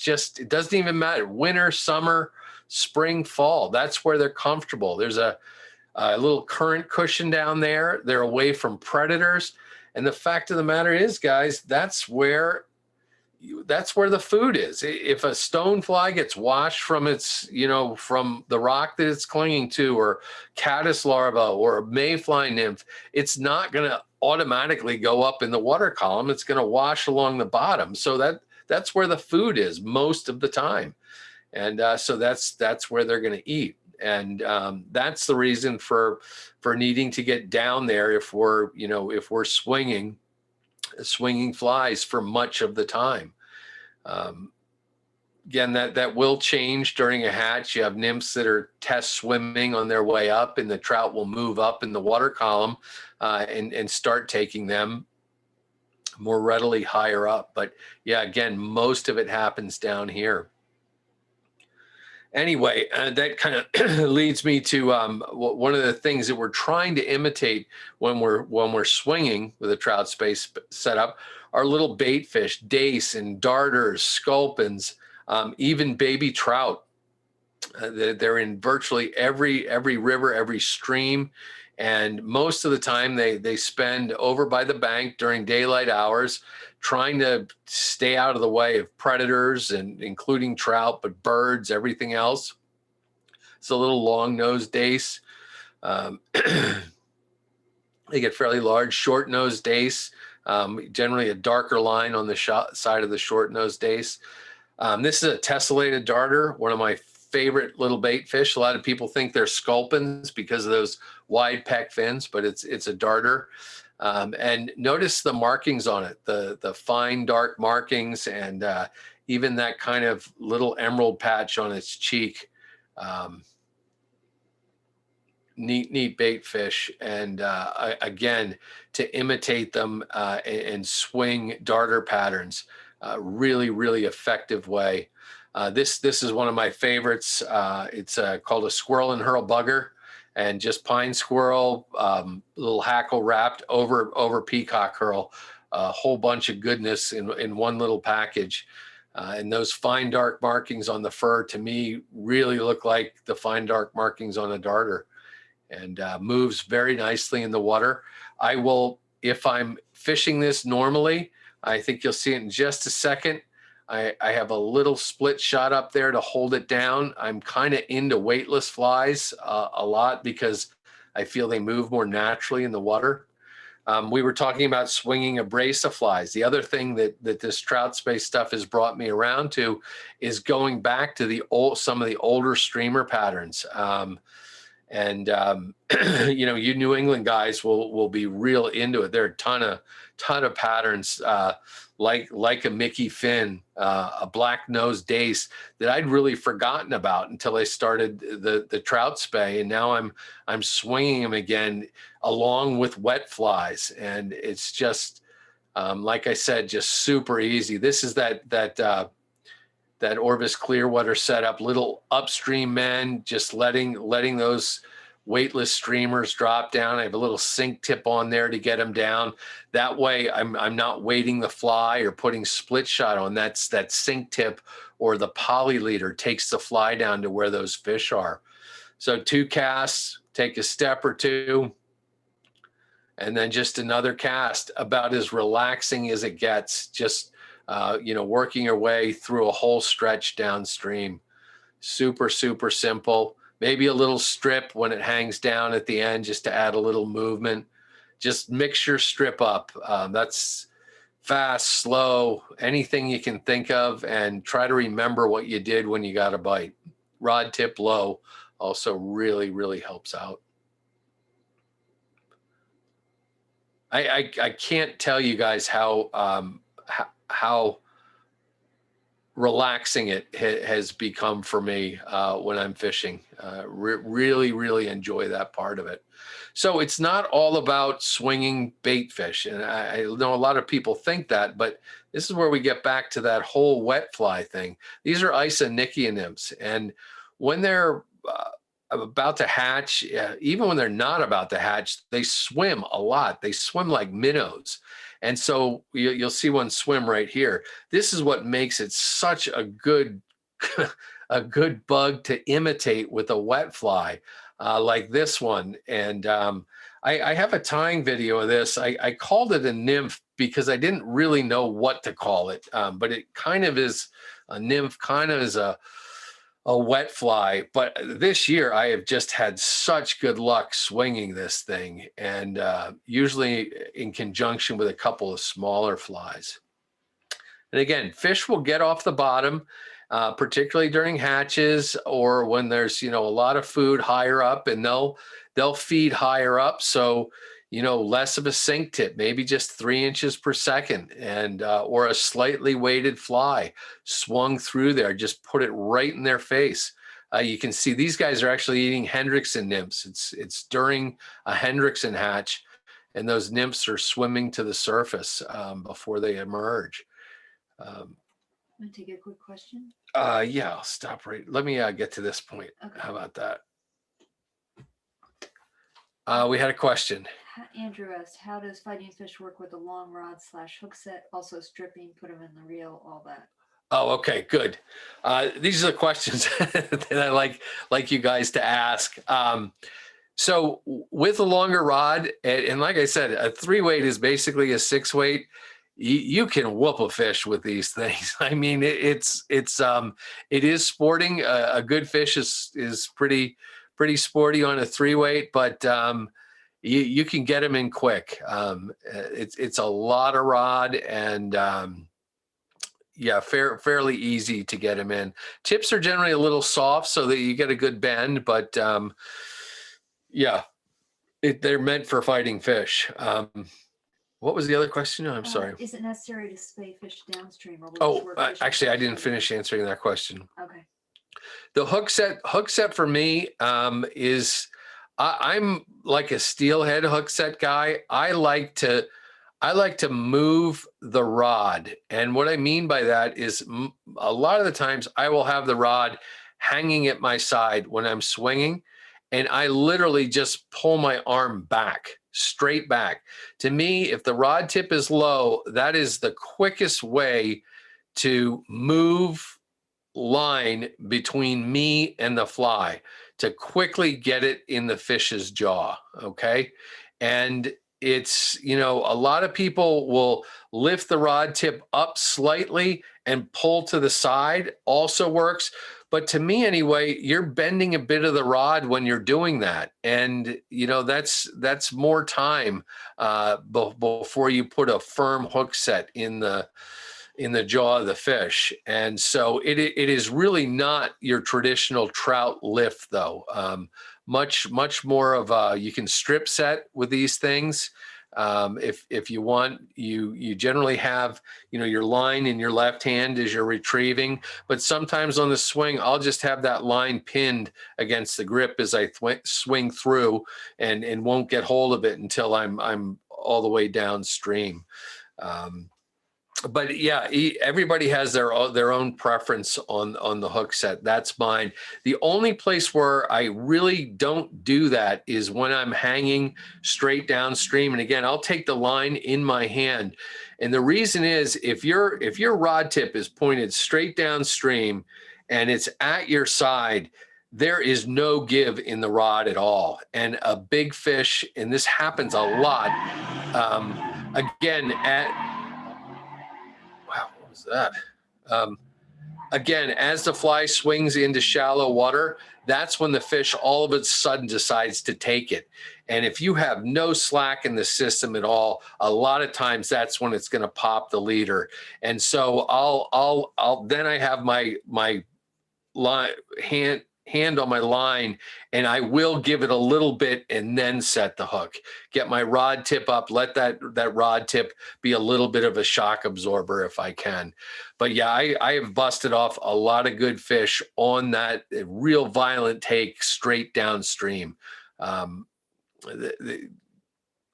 doesn't even matter. Winter, summer, spring, fall, that's where they're comfortable. There's a little current cushion down there. They're away from predators. And the fact of the matter is, guys, that's where the food is. If a stonefly gets washed from from the rock that it's clinging to, or caddis larva or a mayfly nymph, it's not going to automatically go up in the water column. It's going to wash along the bottom. So that's where the food is most of the time. And so that's where they're going to eat. And that's the reason for needing to get down there if we're swinging flies for much of the time. Again, that will change during a hatch. You have nymphs that are test swimming on their way up, and the trout will move up in the water column and start taking them more readily higher up. But yeah, again, most of it happens down here. Anyway, that kind of leads me to one of the things that we're trying to imitate when we're swinging with a trout space setup are little bait fish, dace and darters, sculpins, even baby trout. They're in virtually every river, every stream, and most of the time they spend over by the bank during daylight hours, trying to stay out of the way of predators, and including trout, but birds, everything else. It's a little long-nosed dace. They get fairly large, short-nosed dace, generally a darker line on the side of the short-nosed dace. This is a tessellated darter, one of my favorite little bait fish. A lot of people think they're sculpins because of those wide pec fins, but it's a darter. And notice the markings on it, the fine dark markings, and even that kind of little emerald patch on its cheek. Neat bait fish. And again, to imitate them and swing darter patterns, really, really effective way. This is one of my favorites. It's called a squirrel and hurl bugger. And just pine squirrel, little hackle wrapped over peacock hurl, a whole bunch of goodness in one little package. And those fine dark markings on the fur, to me, really look like the fine dark markings on a darter, and moves very nicely in the water. I will, if I'm fishing this normally, I think you'll see it in just a second. I have a little split shot up there to hold it down. I'm kind of into weightless flies a lot because I feel they move more naturally in the water. We were talking about swinging abrasive flies. The other thing that this trout space stuff has brought me around to is going back to some of the older streamer patterns. You New England guys will be real into it. There are a ton of patterns, like a Mickey fin, a black-nosed dace that I'd really forgotten about until I started the trout spey, and now I'm swinging them again along with wet flies, and it's just like I said, just super easy. This is that Orvis Clearwater setup, little upstream men, just letting those weightless streamers drop down. I have a little sink tip on there to get them down. That way I'm not weighting the fly or putting split shot on. That sink tip or the poly leader takes the fly down to where those fish are. So 2 casts, take a step or 2, and then just another cast, about as relaxing as it gets, just working your way through a whole stretch downstream. Super, super simple. Maybe a little strip when it hangs down at the end, just to add a little movement. Just mix your strip up. That's fast, slow, anything you can think of, and try to remember what you did when you got a bite. Rod tip low also really, really helps out. I can't tell you guys how relaxing it has become for me when I'm fishing. Really, really enjoy that part of it. So it's not all about swinging bait fish. And I know a lot of people think that, but this is where we get back to that whole wet fly thing. These are Isonychia nymphs. And when they're about to hatch, even when they're not about to hatch, they swim a lot. They swim like minnows. And so you'll see one swim right here. This is what makes it such a good a good bug to imitate with a wet fly like this one. And I have a tying video of this. I called it a nymph because I didn't really know what to call it, but it kind of is a nymph, kind of is a wet fly. But this year I have just had such good luck swinging this thing, and usually in conjunction with a couple of smaller flies. And again, fish will get off the bottom, particularly during hatches or when there's, a lot of food higher up, and they'll feed higher up. So, less of a sink tip, maybe just 3 inches per second, and or a slightly weighted fly swung through there, just put it right in their face. You can see these guys are actually eating Hendrickson nymphs. It's during a Hendrickson hatch, and those nymphs are swimming to the surface before they emerge. Want to take a quick question? Yeah, I'll stop right. Let me get to this point. Okay. How about that? We had a question. Andrew asked, how does fighting fish work with a long rod / hook set? Also stripping, put them in the reel, all that. Oh, okay, good. These are the questions that I like you guys to ask. So with a longer rod, and like I said, a 3-weight is basically a 6-weight. You can whoop a fish with these things. I mean, it is sporting. A good fish is pretty sporty on a 3-weight, but you can get them in quick. It's a lot of rod, and yeah, fairly easy to get them in. Tips are generally a little soft so that you get a good bend, but yeah, they're meant for fighting fish. What was the other question? I'm sorry. Is it necessary to spay fish downstream? Or Actually, I didn't finish answering that question. Okay. The hook set for me is I'm like a steelhead hook set guy. I like to move the rod, and what I mean by that is a lot of the times I will have the rod hanging at my side when I'm swinging, and I literally just pull my arm back, straight back. To me, if the rod tip is low, that is the quickest way to move line between me and the fly, to quickly get it in the fish's jaw. Okay. And it's, a lot of people will lift the rod tip up slightly and pull to the side, also works. But to me anyway, you're bending a bit of the rod when you're doing that. And, that's more time before you put a firm hook set in the jaw of the fish. And so it is really not your traditional trout lift, though. Much more of you can strip set with these things. If you want, you generally have, your line in your left hand as you're retrieving, but sometimes on the swing, I'll just have that line pinned against the grip as I swing through, and won't get hold of it until I'm all the way downstream. but yeah, everybody has their own preference on the hook set. That's mine. The only place where I really don't do that is when I'm hanging straight downstream. And again, I'll take the line in my hand. And the reason is if your rod tip is pointed straight downstream and it's at your side, there is no give in the rod at all. And a big fish, and this happens a lot, again, wow, what was that? Um, again, as the fly swings into shallow water, that's when the fish all of a sudden decides to take it. And if you have no slack in the system at all, a lot of times that's when it's going to pop the leader. And so I'll then I have my line hand on my line, and I will give it a little bit and then set the hook. Get my rod tip up, let that rod tip be a little bit of a shock absorber if I can. But yeah, I have busted off a lot of good fish on that real violent take straight downstream. I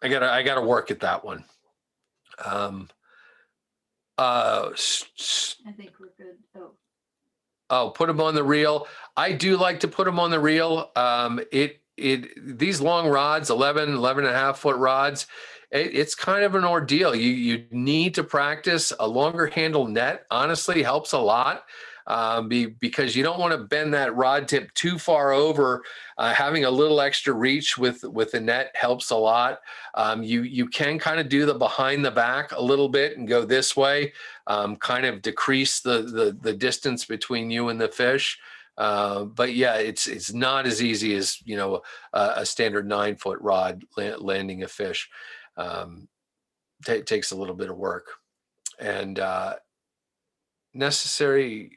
gotta work at that one. I think we're good. Oh, put them on the reel. I do like to put them on the reel. These long rods, 11 and a half foot rods, it's kind of an ordeal. You need to practice. A longer handle net honestly helps a lot, because you don't want to bend that rod tip too far over. Having a little extra reach with the net helps a lot. You can kind of do the behind the back a little bit and go this way, kind of decrease the distance between you and the fish. But yeah, it's not as easy as, a standard 9-foot rod landing a fish. Takes a little bit of work and necessary.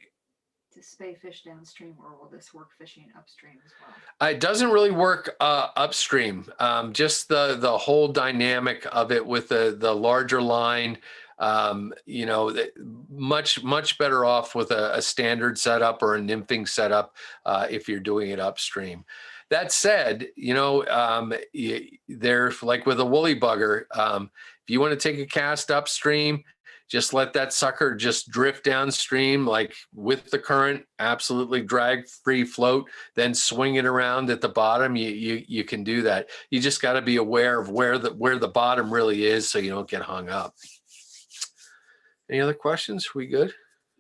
To spay fish downstream, or will this work fishing upstream as well? It doesn't really work upstream. Just the whole dynamic of it with the larger line. Much better off with a standard setup or a nymphing setup if you're doing it upstream. That said, there's like with a woolly bugger, if you want to take a cast upstream, just let that sucker just drift downstream, like with the current, absolutely drag-free float, then swing it around at the bottom. You can do that. You just got to be aware of where the bottom really is so you don't get hung up. Any other questions? We good?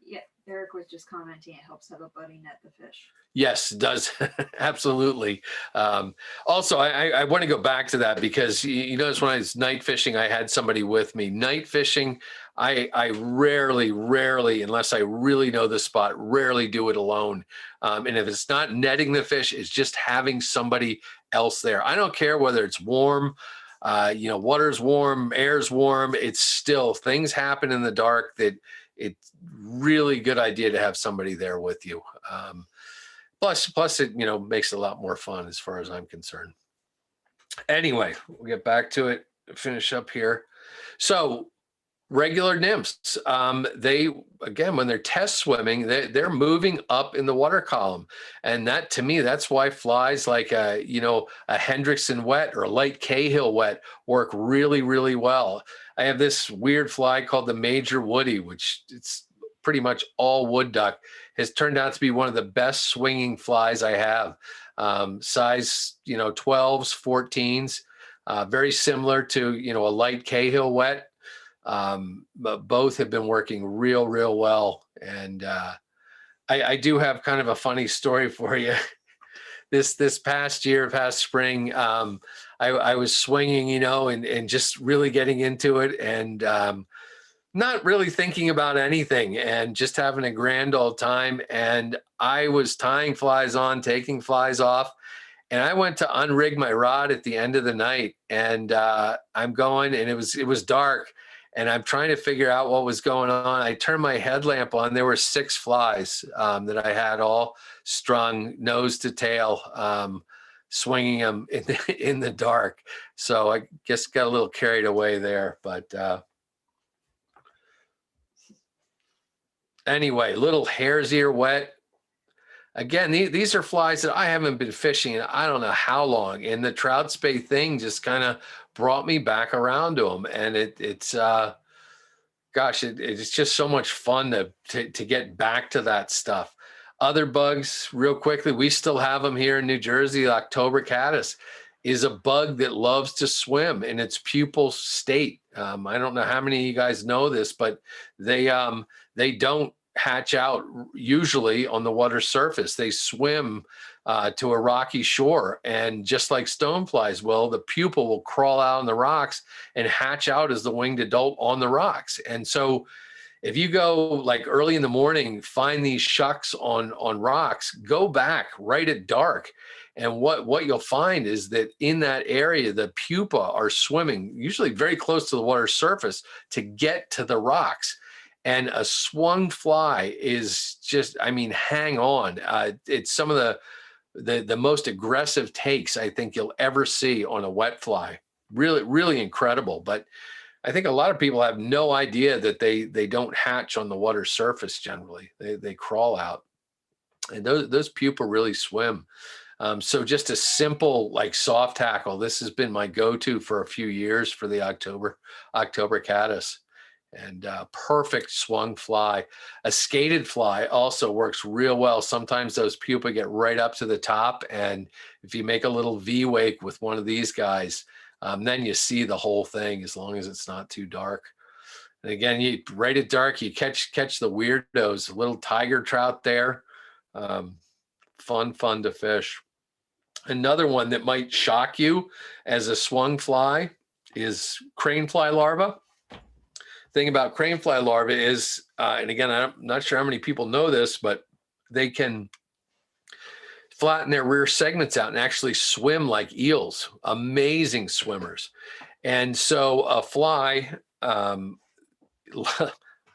Yeah, Eric was just commenting it helps have a buddy net the fish. Yes, it does. Absolutely. Also, I want to go back to that because you notice when I was night fishing, I had somebody with me. Night fishing, I rarely, unless I really know the spot, rarely do it alone. And if it's not netting the fish, it's just having somebody else there. I don't care whether it's warm, water's warm, air's warm. It's still, things happen in the dark that it's really good idea to have somebody there with you. Plus it, makes it a lot more fun as far as I'm concerned. Anyway, we'll get back to it, finish up here. So regular nymphs, they, again, when they're test swimming, they're moving up in the water column. And that, to me, that's why flies like a Hendrickson wet or a light Cahill wet work really, really well. I have this weird fly called the Major Woody, which it's pretty much all wood duck, has turned out to be one of the best swinging flies I have. Size, 12s, 14s, very similar to, a light Cahill wet. But both have been working real well. And I do have kind of a funny story for you. This past spring, I was swinging, and just really getting into it, and not really thinking about anything and just having a grand old time. And I was tying flies on, taking flies off, and I went to unrig my rod at the end of the night, and I'm going, and it was dark, and I'm trying to figure out what was going on. I turned my headlamp on. There were 6 flies that I had all strung nose to tail, swinging them in the dark. So I guess got a little carried away there, but anyway, little hare's ear wet. Again, these are flies that I haven't been fishing in I don't know how long, and the trout spey thing just kind of brought me back around to them. And it's Gosh, it's just so much fun to get back to that stuff. Other bugs, real quickly, we still have them here in New Jersey. The October caddis is a bug that loves to swim in its pupal state. I don't know how many of you guys know this, but they don't hatch out usually on the water surface. They swim to a rocky shore, and just like stoneflies will, the pupil will crawl out on the rocks and hatch out as the winged adult on the rocks. And so if you go like early in the morning, find these shucks on rocks, go back right at dark. And what you'll find is that in that area, the pupa are swimming usually very close to the water surface to get to the rocks. And a swung fly is just, I mean, hang on. It's some of the most aggressive takes I think you'll ever see on a wet fly. Really, really incredible. But I think a lot of people have no idea that they don't hatch on the water surface generally. They crawl out. And those pupa really swim. So just a simple like soft tackle. This has been my go-to for a few years for the October caddis. And perfect swung fly. A skated fly also works real well. Sometimes those pupa get right up to the top, and if you make a little V wake with one of these guys, then you see the whole thing as long as it's not too dark. And again, right at dark, you catch the weirdos, little tiger trout there. Fun to fish. Another one that might shock you as a swung fly is crane fly larva. Thing about crane fly larvae is, and again, I'm not sure how many people know this, but they can flatten their rear segments out and actually swim like eels. Amazing swimmers. And so a fly, I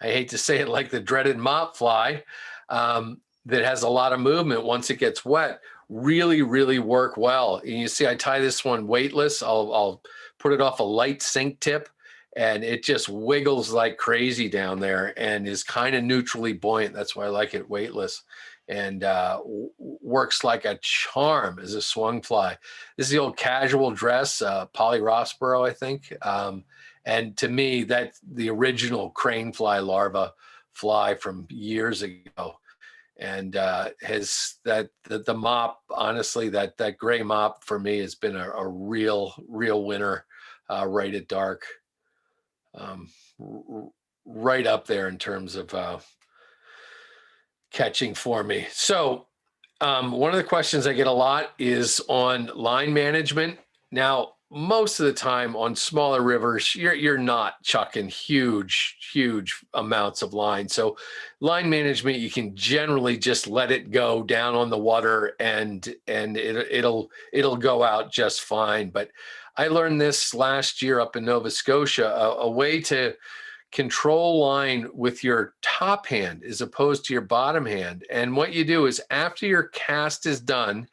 hate to say it, like the dreaded mop fly, that has a lot of movement once it gets wet, really work well. And you see, I tie this one weightless. I'll put it off a light sink tip, and it just wiggles like crazy down there and is kind of neutrally buoyant. That's why I like it weightless, and works like a charm as a swung fly. This is the old casual dress, Polly Rossborough, I think. And to me, that's the original crane fly larva fly from years ago. And has the mop, honestly, that gray mop for me has been a real winner right at dark. Right up there in terms of catching for me. So one of the questions I get a lot is on line management. Now, most of the time on smaller rivers, you're not chucking huge amounts of line. So line management, you can generally just let it go down on the water, and it'll go out just fine. But I learned this last year up in Nova Scotia, a way to control line with your top hand as opposed to your bottom hand. And what you do is after your cast is done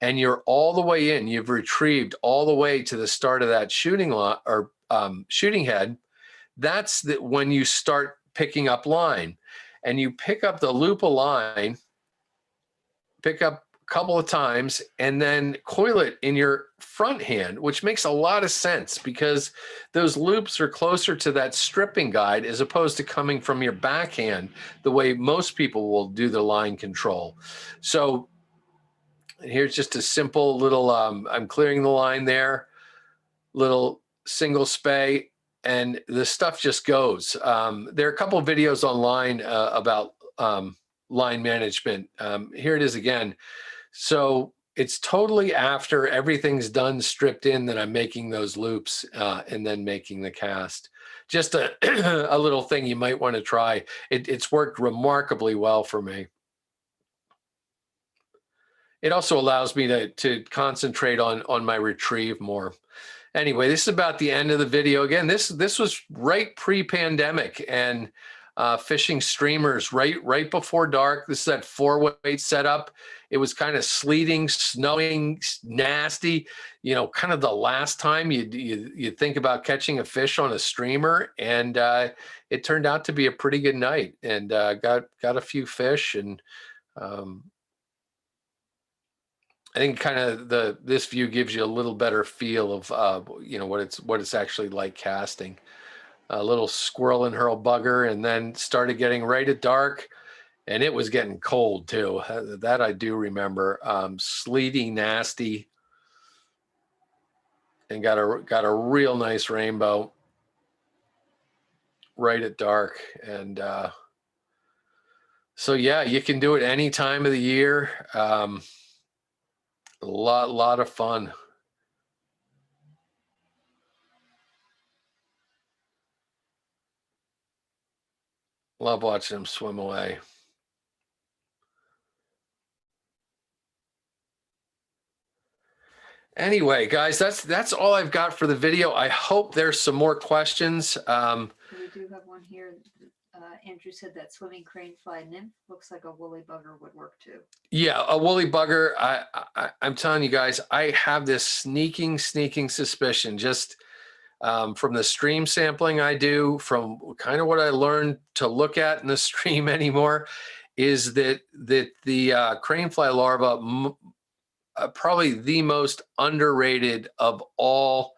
and you're all the way in, you've retrieved all the way to the start of that shooting line or shooting head, that's when you start picking up line. And you pick up the loop of line, pick up a couple of times, and then coil it in your front hand, which makes a lot of sense because those loops are closer to that stripping guide as opposed to coming from your backhand the way most people will do the line control. So here's just a simple little, I'm clearing the line there, little single spay, and the stuff just goes. There are a couple of videos online about line management. Here it is again. So it's totally after everything's done, stripped in, that I'm making those loops and then making the cast. Just a, a little thing you might want to try. It's worked remarkably well for me. It also allows me to concentrate on my retrieve more. Anyway, this is about the end of the video. Again, this was right pre-pandemic, and fishing streamers right before dark. This is that 4-weight setup. It was kind of sleeting, snowing, nasty. You know, kind of the last time you think about catching a fish on a streamer, and it turned out to be a pretty good night, and got a few fish, and I think kind of this view gives you a little better feel of you know what it's actually like casting. a little squirrel and hurl bugger, and then started getting right at dark, and it was getting cold too. That I do remember. Sleety, nasty, and got a real nice rainbow right at dark. And so yeah, you can do it any time of the year. A lot of fun. Love watching them swim away. Anyway, guys, that's all I've got for the video. I hope there's some more questions. We do have one here. Andrew said that swimming crane fly nymph looks like a woolly bugger would work too. Yeah, a woolly bugger. I'm telling you guys, I have this sneaking suspicion just from the stream sampling I do, from kind of what I learned to look at in the stream anymore, is that the crane fly larva, probably the most underrated of all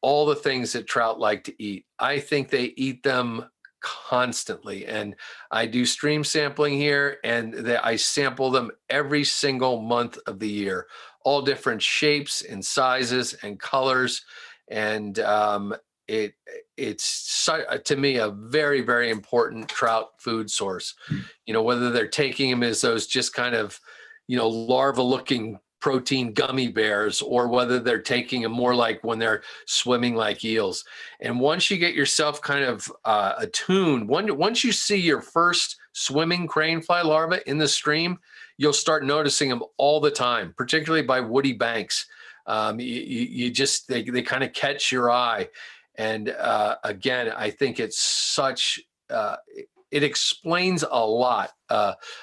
the things that trout like to eat. I think they eat them constantly, and I do stream sampling here, and I sample them every single month of the year, all different shapes and sizes and colors, and it's to me a very important trout food source. You know, whether they're taking them as those just kind of, you know, larva looking protein gummy bears, or whether they're taking them more like when they're swimming like eels. And once you get yourself kind of attuned, once you see your first swimming crane fly larva in the stream, you'll start noticing them all the time, particularly by woody banks. You just, they kind of catch your eye. And again, I think it's such, it explains a lot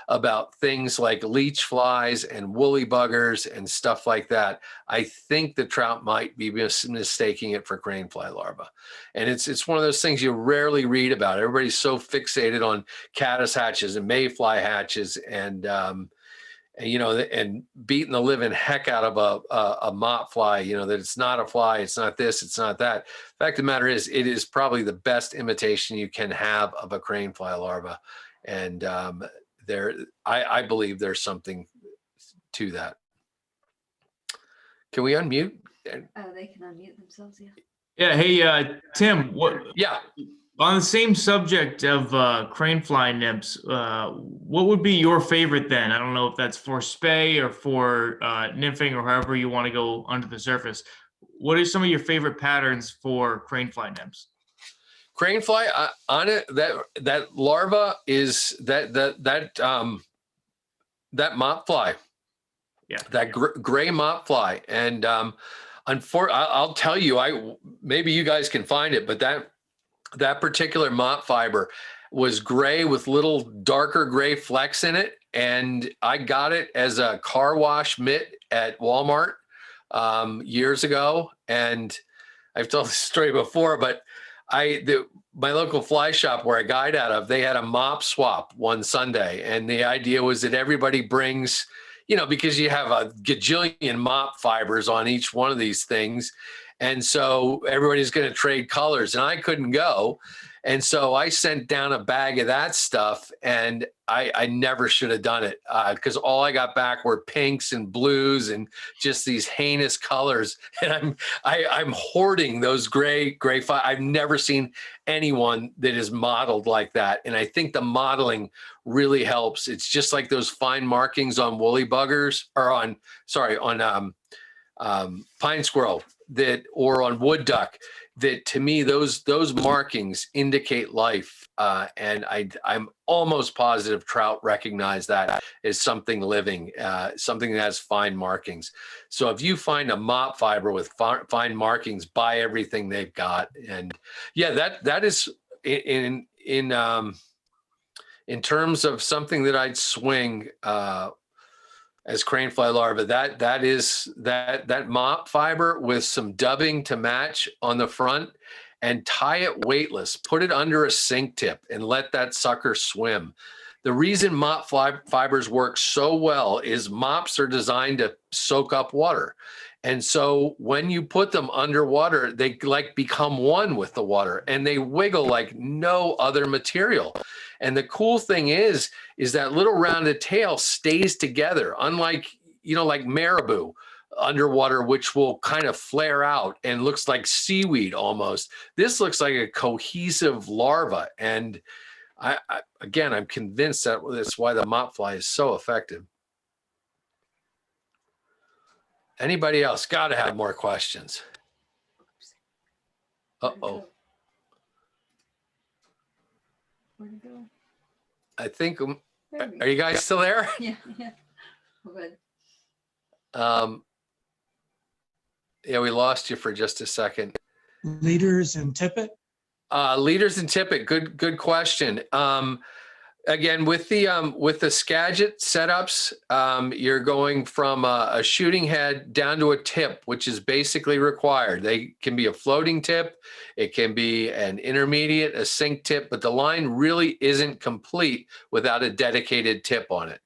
about things like leech flies and woolly buggers and stuff like that. I think the trout might be mistaking it for crane fly larva. And it's one of those things you rarely read about. Everybody's so fixated on caddis hatches and mayfly hatches, and you know, and beating the living heck out of a mott fly, you know, that it's not a fly, it's not this, it's not that. Fact of the matter is, it is probably the best imitation you can have of a crane fly larva. And I believe there's something to that. Can we unmute? Oh, they can unmute themselves, yeah. Yeah, hey, Tim, Yeah. on the same subject of crane fly nymphs, what would be your favorite then? I don't know if that's for spey or for nymphing, or however you want to go under the surface. What are some of your favorite patterns for crane fly nymphs? Crane fly, on it, that larva is that mop fly. Yeah, that gray mop fly. And I'll tell you, maybe you guys can find it, but that particular mop fiber was gray with little darker gray flecks in it. And I got it as a car wash mitt at Walmart years ago. And I've told this story before, but my local fly shop where I guide out of, they had a mop swap one Sunday. And the idea was that everybody brings, you know, because you have a gajillion mop fibers on each one of these things. And so everybody's going to trade colors, and I couldn't go. And so I sent down a bag of that stuff, and I never should have done it, because all I got back were pinks and blues and just these heinous colors. And I'm hoarding those gray. I've never seen anyone that is modeled like that. And I think the modeling really helps. It's just like those fine markings on woolly buggers, or on pine squirrel, or on wood duck, that to me, those markings indicate life. And I'm almost positive trout recognize that as something living, something that has fine markings. So if you find a mop fiber with fine markings, buy everything they've got. And yeah, that is in terms of something that I'd swing as crane fly larva, that is that mop fiber with some dubbing to match on the front, and tie it weightless, put it under a sink tip and let that sucker swim. The reason mop fibers work so well is mops are designed to soak up water. And so when you put them underwater, they like become one with the water and they wiggle like no other material. And the cool thing is that little rounded tail stays together, unlike, you know, like marabou underwater, which will kind of flare out and looks like seaweed almost. This looks like a cohesive larva. And again, I'm convinced that that's why the mop fly is so effective. Anybody else got to have more questions? Uh-oh. Where'd it go? I think, There we are you guys still there? Yeah, yeah. Good. Yeah, we lost you for just a second. Leaders and tippet? Leaders and tippet, good question. Again, with the Skagit setups, you're going from a shooting head down to a tip, which is basically required. They can be a floating tip, it can be an intermediate, a sink tip, but the line really isn't complete without a dedicated tip on it.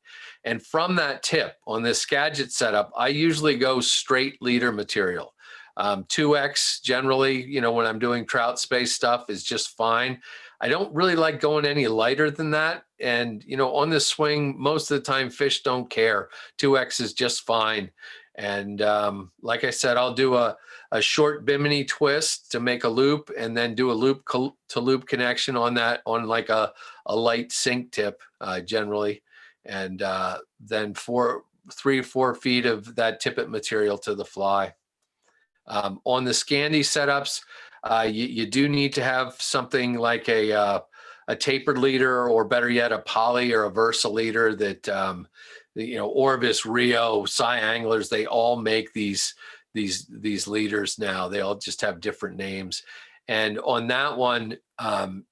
And from that tip on this Skagit setup, I usually go straight leader material. 2X generally, you know, when I'm doing trout space stuff is just fine. I don't really like going any lighter than that. And, you know, on this swing, most of the time fish don't care. 2X is just fine. And like I said, I'll do a short bimini twist to make a loop and then do a loop to loop connection on that on like a light sink tip generally. And then 3 or 4 feet of that tippet material to the fly. On the Scandi setups, you do need to have something like a tapered leader, or better yet, a poly or a Versa leader that, you know, Orbis, Rio, Cy Anglers, they all make these leaders now. They all just have different names. And on that one, on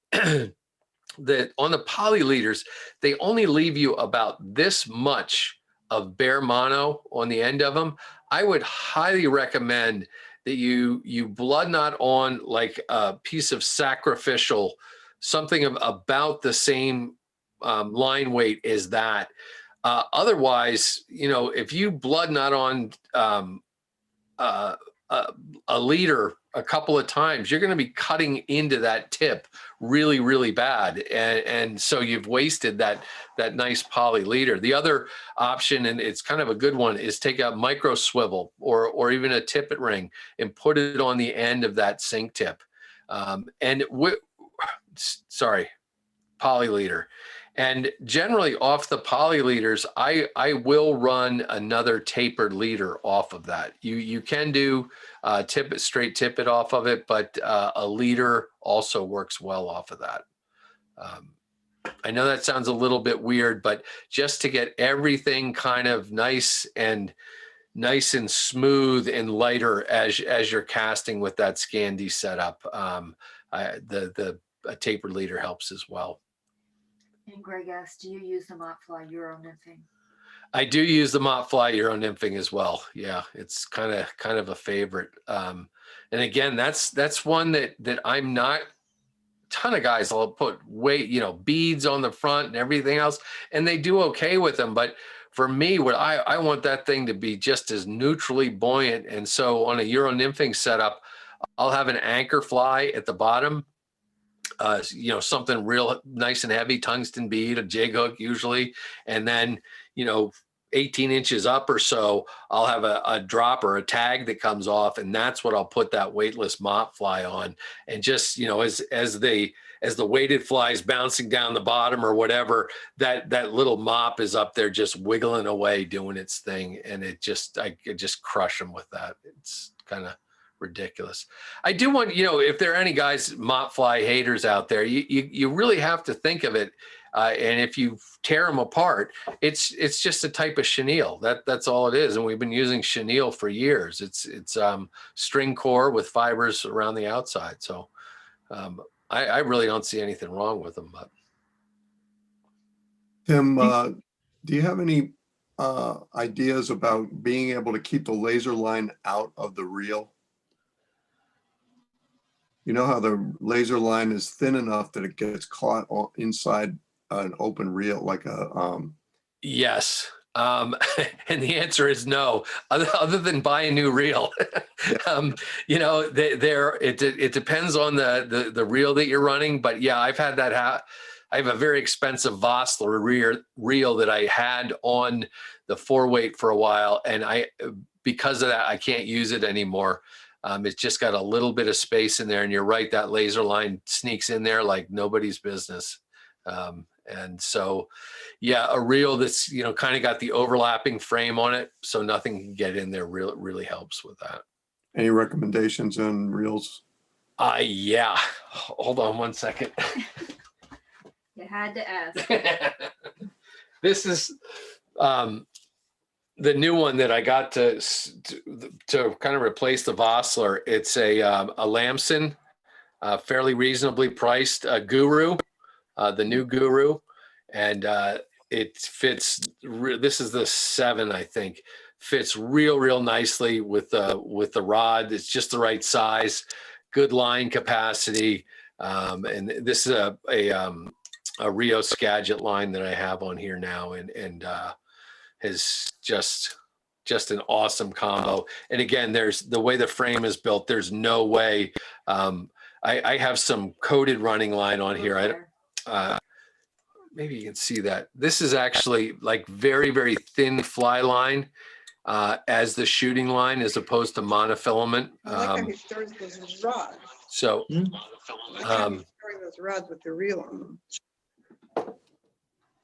the poly leaders, they only leave you about this much of bare mono on the end of them. I would highly recommend that you blood knot on like a piece of sacrificial, something about the same line weight as that. Otherwise, you know, if you blood knot on a leader a couple of times, you're going to be cutting into that tip really, really bad. And so you've wasted that nice poly leader. The other option, and it's kind of a good one, is take a micro swivel or even a tippet ring and put it on the end of that sink tip. Poly leader. And generally off the poly leaders, I will run another tapered leader off of that. You can do straight tippet off of it, but a leader also works well off of that. I know that sounds a little bit weird, but just to get everything kind of nice and smooth and lighter as you're casting with that Scandi setup, the tapered leader helps as well. And Greg asked, do you use the mop fly Euro nymphing? I do use the mop fly Euro nymphing as well. Yeah, it's kind of a favorite. And again, that's one that I'm not. Ton of guys will put weight, you know, beads on the front and everything else, and they do okay with them. But for me, what I want that thing to be just as neutrally buoyant. And so on a Euro nymphing setup, I'll have an anchor fly at the bottom. You know, something real nice and heavy, tungsten bead, a jig hook usually, and then, you know, 18 inches up or so, I'll have a drop or a tag that comes off, and that's what I'll put that weightless mop fly on. And just, you know, as the weighted fly is bouncing down the bottom or whatever, that little mop is up there just wiggling away, doing its thing, and I could just crush them with that. It's kind of ridiculous. I do want, you know, if there are any guys, mop fly haters out there, you really have to think of it. And if you tear them apart, it's just a type of chenille. That's all it is. And we've been using chenille for years. It's string core with fibers around the outside. So I really don't see anything wrong with them. But Tim, do you have any ideas about being able to keep the laser line out of the reel? You know how the laser line is thin enough that it gets caught inside an open reel, like a, Yes. And the answer is no, other than buy a new reel. You know, it depends on the reel that you're running, but yeah, I've had that. I have a very expensive Vossler reel that I had on the 4-weight for a while, and because of that, I can't use it anymore. It's just got a little bit of space in there, and you're right, that laser line sneaks in there like nobody's business. And so, yeah, a reel that's, you know, kind of got the overlapping frame on it, so nothing can get in there, really helps with that. any recommendations on reels? Yeah, hold on one second. You had to ask. This is the new one that I got to kind of replace the Vossler. It's a Lamson, fairly reasonably priced Guru, the new Guru, and it fits. This is the 7, I think. Fits real nicely with the rod. It's just the right size, good line capacity, and this is a Rio Skagit line that I have on here now, and is just an awesome combo. And again, there's the way the frame is built. There's no way. I have some coated running line on here. Maybe you can see that. This is actually like very thin fly line as the shooting line, as opposed to monofilament. I like how he stores those rods. So, I like how he's storing those rods with the reel on them.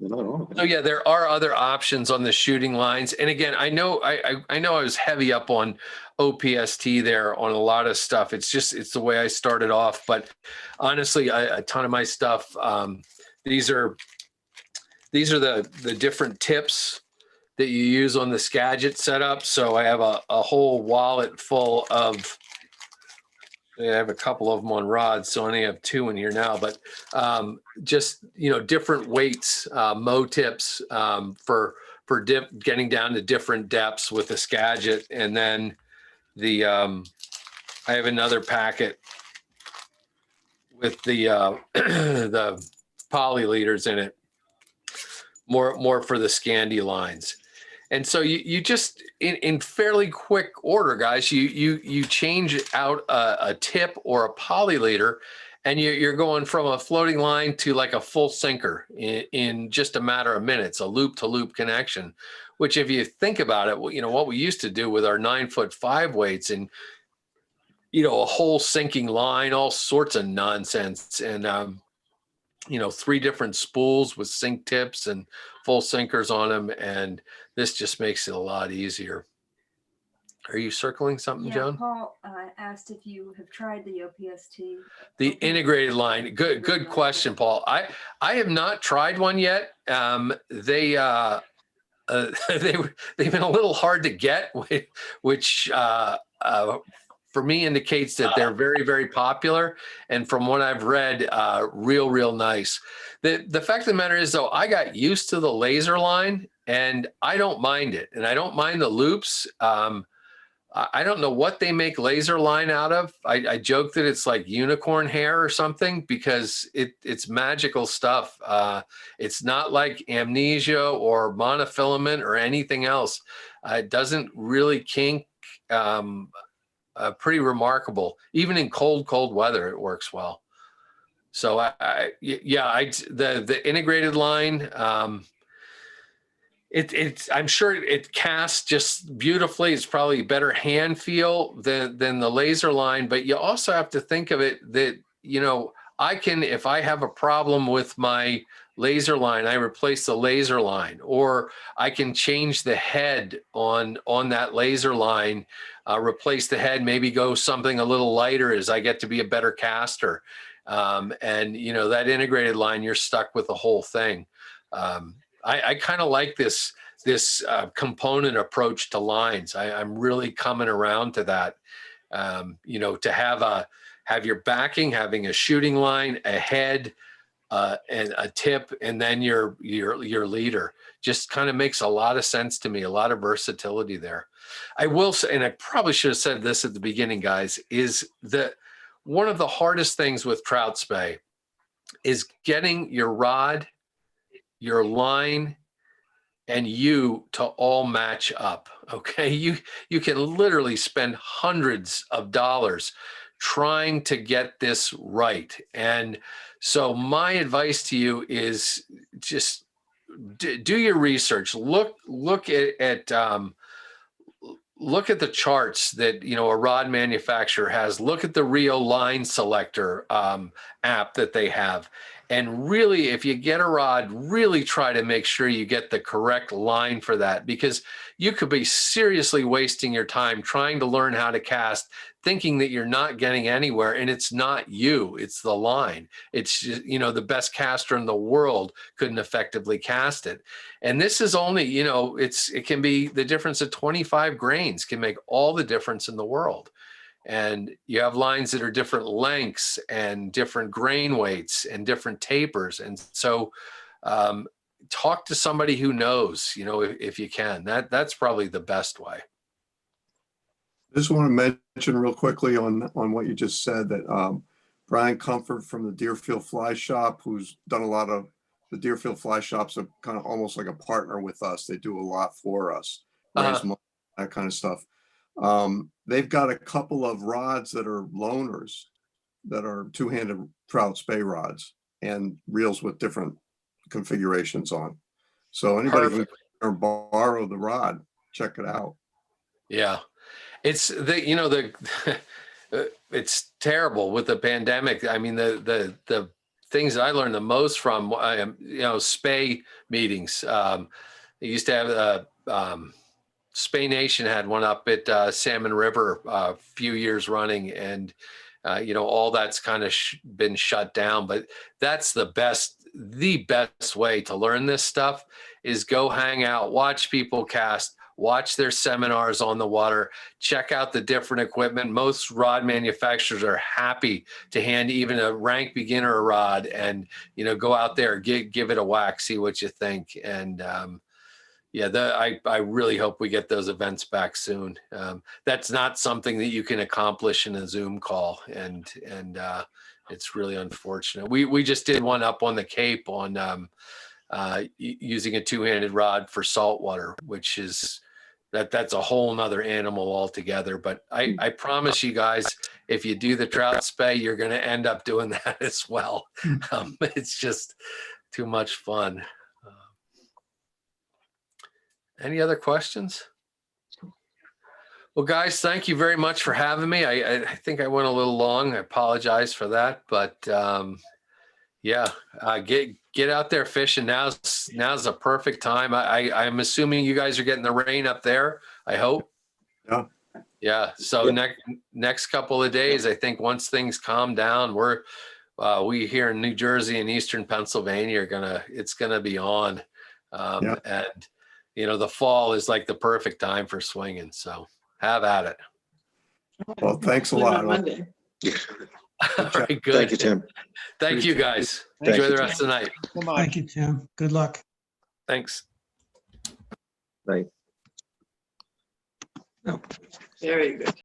so yeah, there are other options on the shooting lines. And again, I know I was heavy up on OPST there on a lot of stuff. It's the way I started off. But honestly, a ton of my stuff. These are the different tips that you use on the Skagit setup. So I have a whole wallet full of. I have a couple of them on rods, so I only have 2 in here now. But just, you know, different weights, mow tips for getting down to different depths with the Skagit, and then I have another packet with the the poly leaders in it, more for the Scandi lines. And so you just in fairly quick order, guys, you change out a tip or a poly leader, and you're going from a floating line to like a full sinker in just a matter of minutes, a loop to loop connection, which if you think about it, you know, what we used to do with our 9-foot 5-weights, and, you know, a whole sinking line, all sorts of nonsense. And, you know, 3 different spools with sink tips and full sinkers on them. And this just makes it a lot easier. Are you circling something, Yeah, Joan? Paul asked if you have tried the OPST. The integrated line. Good question, Paul. I have not tried one yet. They've been a little hard to get, which for me indicates that they're very popular. And from what I've read, real nice. The fact of the matter is, though, I got used to the laser line, and I don't mind it. And I don't mind the loops. I don't know what they make laser line out of. I joke that it's like unicorn hair or something, because it's magical stuff. It's not like amnesia or monofilament or anything else. It doesn't really kink. Pretty remarkable. Even in cold weather, it works well. So the integrated line. I'm sure it casts just beautifully. It's probably better hand feel than the laser line, but you also have to think of it that, you know, if I have a problem with my laser line, I replace the laser line, or I can change the head on that laser line, replace the head, maybe go something a little lighter as I get to be a better caster. And, you know, that integrated line, you're stuck with the whole thing. I kind of like this component approach to lines. I'm really coming around to that. You know, to have your backing, having a shooting line, a head, and a tip, and then your leader, just kind of makes a lot of sense to me. A lot of versatility there. I will say, and I probably should have said this at the beginning, guys, is that one of the hardest things with trout spey is getting your rod your line, and you to all match up. Okay. You can literally spend hundreds of dollars trying to get this right. And so my advice to you is just do your research. Look at the charts that, you know, a rod manufacturer has. Look at the Rio line selector app that they have. And really, if you get a rod, really try to make sure you get the correct line for that, because you could be seriously wasting your time trying to learn how to cast, thinking that you're not getting anywhere, and it's not you, it's the line. It's just, you know, the best caster in the world couldn't effectively cast it. And this is only, you know, it can be the difference of 25 grains can make all the difference in the world. And you have lines that are different lengths and different grain weights and different tapers. And so talk to somebody who knows, you know, if you can. That's probably the best way. I just want to mention real quickly on what you just said that Brian Comfort from the Deerfield Fly Shop, who's done a lot of the Deerfield Fly Shops, are kind of almost like a partner with us. They do a lot for us, raise money, that kind of stuff. They've got a couple of rods that are loaners that are two-handed Trout Spey rods and reels with different configurations on. So anybody can borrow the rod, check it out. Yeah. It's the, you know, it's terrible with the pandemic. I mean, the things that I learned the most from, you know, Spey meetings. They used to have Spey Nation had one up at Salmon River a few years running, and you know, all that's kind of been shut down. But that's the best way to learn this stuff is go hang out, watch people cast, watch their seminars on the water, check out the different equipment. Most rod manufacturers are happy to hand even a rank beginner a rod, and, you know, go out there, give it a whack, see what you think. And yeah, I really hope we get those events back soon. That's not something that you can accomplish in a Zoom call, and it's really unfortunate. We just did one up on the Cape on using a two-handed rod for saltwater, which is that's a whole nother animal altogether. But I promise you guys, if you do the Trout Spey, you're going to end up doing that as well. It's just too much fun. Any other questions? Well, guys, thank you very much for having me. I think I went a little long. I apologize for that, but yeah, get out there fishing. Now's a perfect time. I'm assuming you guys are getting the rain up there. I hope. Yeah. Yeah. So next couple of days, I think once things calm down, we here in New Jersey and Eastern Pennsylvania it's gonna be on, and you know, the fall is like the perfect time for swinging. So have at it. Well, thanks a lot. Monday. All right, good. Thank you, Tim. Thank you, guys. Thank Enjoy you, the rest of the night. Thank you, Tim. Good luck. Thanks. Bye. Very good.